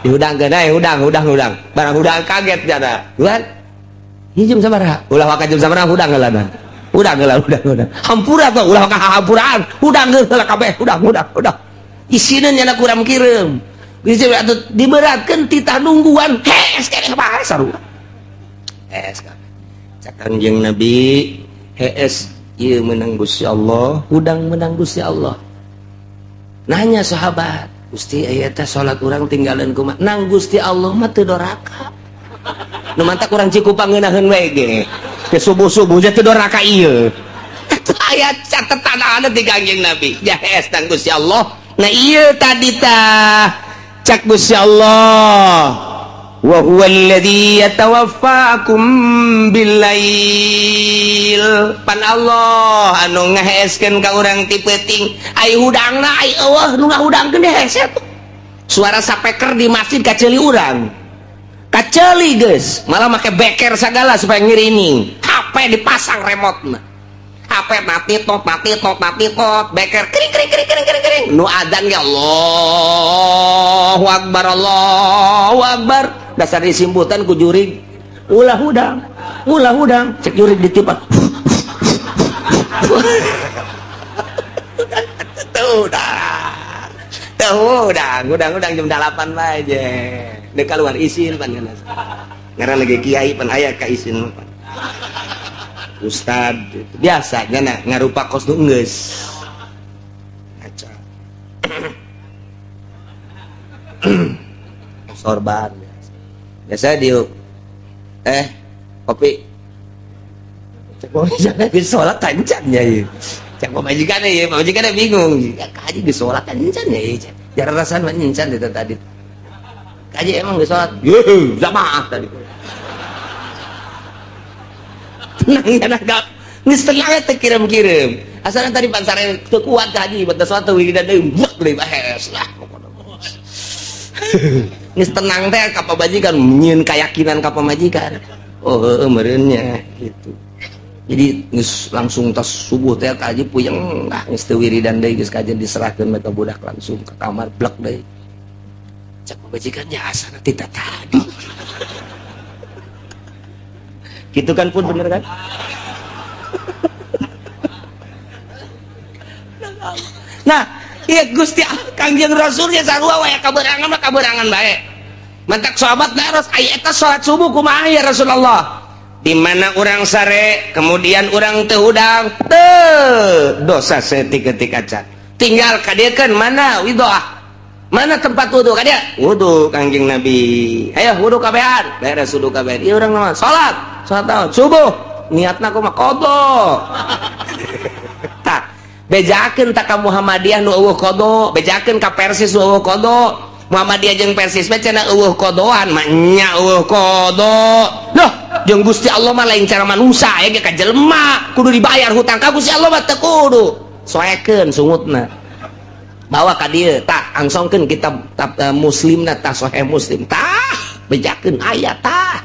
dihudangkeun hudang barang hudang kaget jada. Tuhan jam sabaraha ulah ka jam sabaraha hudang heulana hudang hampura tuh ulah ka hampuraan hudang heula kabeh hudang isina nya kurang kirim bisa diberatkeun titah nungguan hees keneh bae sarua hees cak Kanjeng Nabi hees ieu meunang Gusti Allah hudang meunang Gusti Allah nanya sahabat Gusti aya teh salat urang tinggalan kumaha nang Gusti Allah mah teu doraka nu mantak urang Cikupa ngeunaheun we ge ke subuh-subuh teh doraka ieu eta aya catetan ana ti Kanjeng Nabi jahes nang Gusti Allah nah ieu tadi tah cak Gusti Allah wa huwallazi yatawaffakum billail pan Allah anu ngaheeskeun ka urang ti peuting ai hudangna ai eueuh nu ngahudangkeun hese tuh suara sapeker di masjid kaceuli urang kaceuli geus malah make beker sagala supaya ngirining HP dipasang remote-na HP mati tot beker kering nu adzan ge Allahu akbar dasar disimputan ku jurig ulah hudang cek jurig ditipan udang jam 8 bae je deuk keluar isin pan ngaran lagi kiai pan aya ka isin pan ustad biasanya nah ngarupa kos nu geus ngaca sorban biasa diuk kopi cek jangan geus salat kancan nya ieu cek pamajikan ieu pamajikan bingung kaji geus salat kancan nya ieu jar rasan mah nyencan eta tadi kaji emang geus salat yeuh jamaah tadi tenang gak geus tenang teh kirim asalna tadi pansare teu kuat kaji batas salat wiridan deui blek deui bahes lah geus tenang teh ka pamajikan nyieun keyakinan ka pamajikan oh heueuh meureunnya gitu jadi geus langsung tas subuh teh kaji puyeng geus teu wiridan deui geus kajian diserahkeun ka budak langsung ke kamar blek deui cak pamajikannya asana tita tadi gitu kan pun bener kan nah iya Gusti Kangjeng Rasulnya sarua waya kaberangan bae mantak sahabat daros aya eta salat subuh kumaha ya Rasulullah di mana urang sare kemudian urang teu hudang teu dosa setik-etik acan tinggal kadiekeun mana widoah mana tempat wudu kadia wudu Kangjeng Nabi ayo wudu kabehan beres wudu kabehan ieu urang naon salat naon subuh niatna kumaha qada tah bejakeun ta ka Muhammadiyah nu eueuh qada bejakeun ka Persis nu eueuh qada Muhammadiyah jeung Persis mah cenah eueuh qadaan mah nya eueuh qada loh jeung Gusti Allah mah lain cara manusia aya ge ka jelema kudu dibayar hutang ka Gusti Allah mah teu kudu soekeun sungutna bawa ka dieu tah angsongkeun kitab muslimna tah sahih muslim tah bejakeun aya tah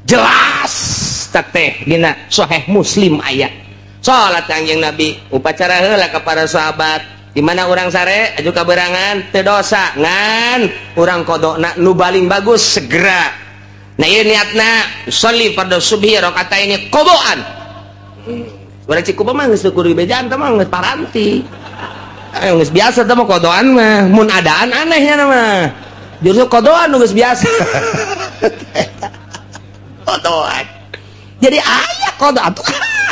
jelas teh dina sahih muslim aya salat Kanjeng Nabi upacara heula ka para sahabat di mana urang sare aju kaberangan teu dosa ngan urang qodona nu baling bagus segera nah ieu niatna sholli fardhu subhi rakaataini qadaan urang Cikupa mah geus teu kudu bejaan teh mah geus paranti geus biasa teh mah qadaan mah mun adaan anehnya mah justru qadaan nu geus biasa qadaan jadi aya qada atuh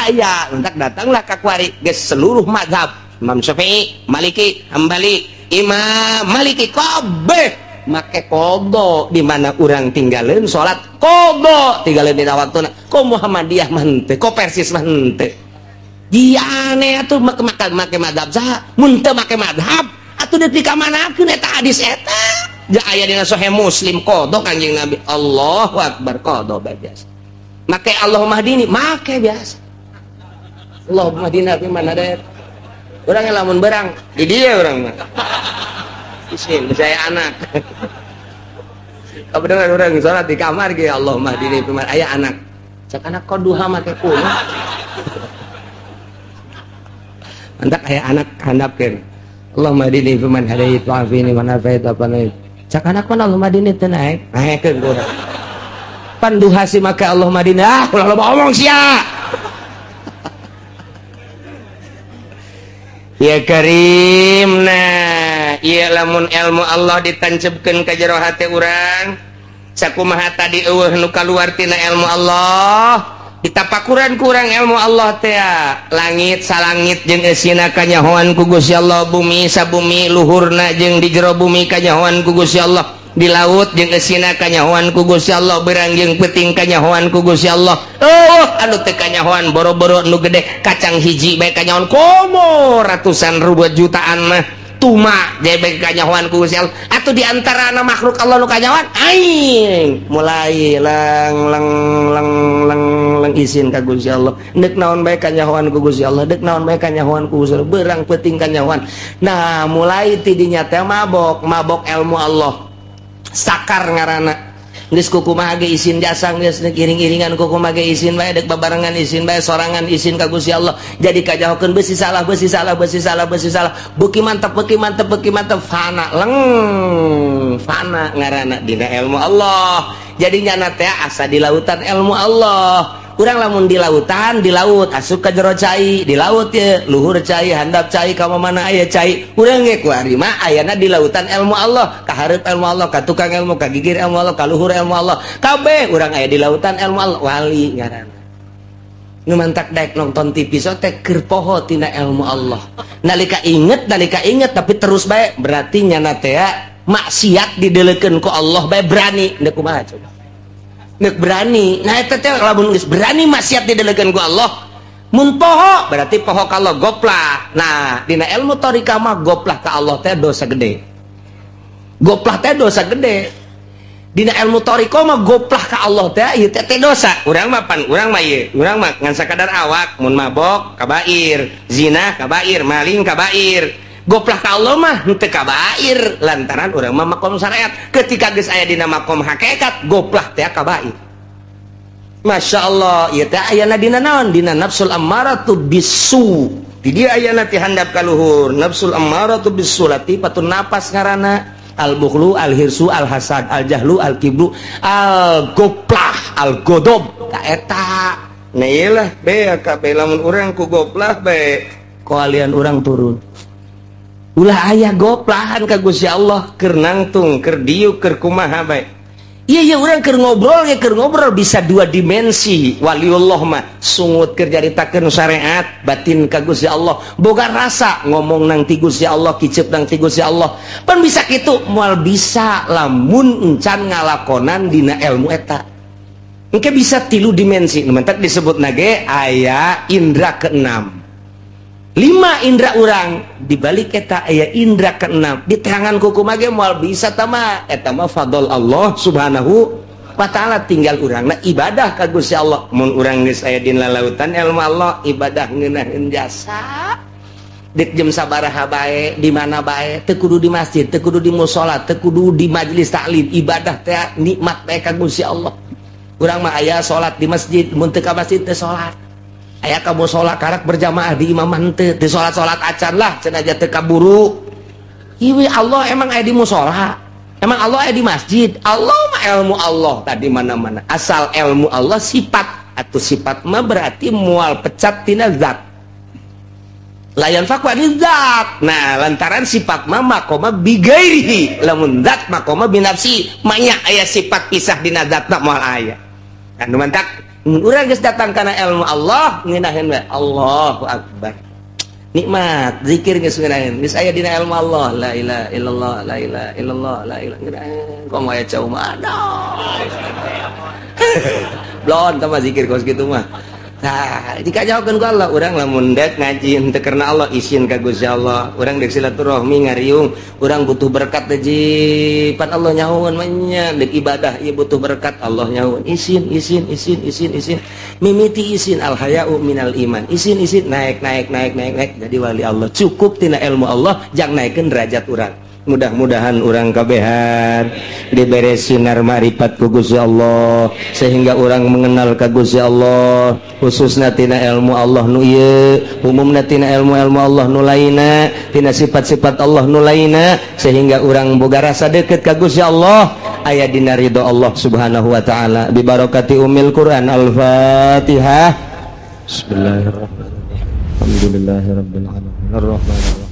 aya entak datanglah ka kuari geus seluruh mazhab Imam Syafi'i, Maliki, Hambali, Imam Maliki kabeh make qada di mana urang tinggalin salat qada tinggalin dina waktuna ko Muhammadiyah mah henteu ko Persis mah henteu diane atuh make mazhab saha mun teu make mazhab atuh deuk dikamanakeun eta hadis eta ja aya dina sahih Muslim qada Kanjeng Nabi Allahu akbar qada biasa make Allahumma hdini make biasa Allahumma hdina fi man hadayt urang lamun berang di dia urang mah isin saya anak kebetulan urang salat di kamar ge Allahumma hdini fi man aya anak cak anak koduha make kuno antak aya anak handapkeun Allahumma hdini fi man hadayt wa afini man afait apa naik cak anak mana Allahumma hdini teu naik naekeun urang kapan duha si maka Allah Madinah ulah lo ngomong sia ya Karim. Nah iya lamun ilmu Allah ditancapkeun ka jero hati urang sakumaha tadi eueuh nu kaluar tina ilmu Allah ditapakuran kurang ilmu Allah teh langit salangit jeung eusina kanyahoan ku Gusti Allah bumi sabumi luhurna jeung di jero bumi kanyahoan ku Gusti Allah di laut jeung eusina kanyahoan ku Gusti Allah berang jeung peuting kanyahoan ku Gusti Allah anu teu kanyahoan boro-boro nu gede kacang hiji bae kanyahoan komo ratusan ribu jutaan mah tuma jebek kanyahoan ku Gusti Allah atuh di antara anak makhluk Allah nu kanyahoan aing mulai lang isin ka Gusti Allah deuk naon bae kanyahoan ku Gusti Allah deuk naon bae kanyahoan ku Gusti Allah berang peuting kanyahoan. Nah mulai ti dinya teh mabok ilmu Allah sakar ngaranna geus kukumaha ge isin jasa geus iring-iringan kukumaha ge isin bae deuk babarengan isin bae sorangan isin ka Gusti Allah jadi kajahokeun beusi salah beuki mantep fana ngaranna dina ilmu Allah. Jadi nyana teh asa di lautan ilmu Allah. Urang lamun di lautan di laut asup ka jero cai di laut ye luhur cai handap cai ka mana aya cai urang ge kuari mah ayana di lautan ilmu Allah ka hareup ilmu Allah ka tukang ilmu ka gigir ilmu Allah ka luhur ilmu Allah kabeh urang aya di lautan ilmu Allah wali ngaranna nu mantak daek nonton TV so teh keur poho tina ilmu Allah nalika inget tapi terus bae berarti nyana teh maksiat didelekeun ku Allah bae berani da kumaha coba nek berani. Nah eta teh lamun geus berani maksiat didelekeun ku Allah mun poho berarti poho ka Allah goplah. Nah dina ilmu thariqah mah goplah ka Allah teh dosa gede dina ilmu thariqah mah goplah ka Allah teh ieu teh dosa urang mah ngan sakadar awak mun mabok kabair zina kabair maling kabair goplah ka Allah mah henteu kabair lantaran urang mah makom syariat ketika geus aya dina makom hakikat goplah teh kabair. Masya Allah ieu teh ayana dina naon dina nafsul ammaratu bisu di dieu ayana ti handap ka luhur nafsul ammaratu bisu latifatun napas ngaranna al bukhlu al hirsu al hasad al jahlu al kibru al goplah al godob ka eta. Nah iyalah be kabeh lamun urang ku goplah be kalian urang turun ulah ayah goplahan ka Gusti Allah keur nangtung keur diuk keur kumaha bae iya urang keur ngobrol bisa dua dimensi waliullah mah sungut keur jaritakeun syariat batin ka Gusti Allah boga rasa ngomong nang ti Gusti Allah kicep nang ti Gusti Allah pan bisa kitu moal bisa lamun encan ngalakonan dina ilmu eta engke bisa tilu dimensi nu mentek disebutna ge aya indra keenam 5 indra urang dibalik eta aya indra keenam di terangan kuku mage moal bisa tama eta mah fadl Allah subhanahu wa ta'ala tinggal urangna ibadah ka Gusti Allah mun urang geus aya dina lautan ilmu Allah ibadah ngeunaheun jasa dik jam sabaraha bae di mana bae teu kudu di masjid teu kudu di mushola teu kudu di majelis taklim ibadah teh nikmat bae ka Gusti Allah urang mah aya salat di masjid mun teu ka masjid teu salat aya ka mushola karak berjamaah di imaman teu salat acan lah cenah aja teu kaburu ieu Allah emang aya di mushola emang Allah aya di masjid Allah mah ilmu Allah tadi mana-mana asal ilmu Allah sifat atau sifat mah berarti moal pecat tina zat layan fakwani zat. Nah lantaran sifat mah makoma bigairihi lamun zat makoma binafsi manya aya sifat pisah dina zatna moal aya anu mantak urang geus datang kana ilmu Allah ngeunaheun we Allahu akbar nikmat zikir geus ngeunaheun geus aya dina ilmu Allah la ilaha illallah la ilaha illallah la ilaha kok aya cau mah blon tama zikir kos kitu mah. Nah, dikajawakeun ku Allah urang lamun dek ngaji henteu karena Allah isin ka Gusti Allah urang dek silaturahmi ngariung urang butuh berkat teh pan Allah nyahoon mah nya dek ibadah ieu butuh berkat Allah nyahoon isin mimiti isin al haya'u minal iman isin naik jadi wali Allah cukup tina ilmu Allah jang naikeun derajat urang. Mudah-mudahan orang kabehan diberi sinar ma'rifat ku Gusti Allah sehingga orang mengenal ka Gusti Allah khususna tina ilmu Allah nu ieu umumna tina ilmu-ilmu Allah nu lainna tina sifat-sifat Allah nu lainna sehingga orang boga rasa deukeut ka Gusti Allah aya dina ridho Allah subhanahu wa ta'ala bi barakati umil Quran. Al-Fatihah. Bismillahirrahmanirrahim. Alhamdulillahirabbil alamin arrahmanirrahim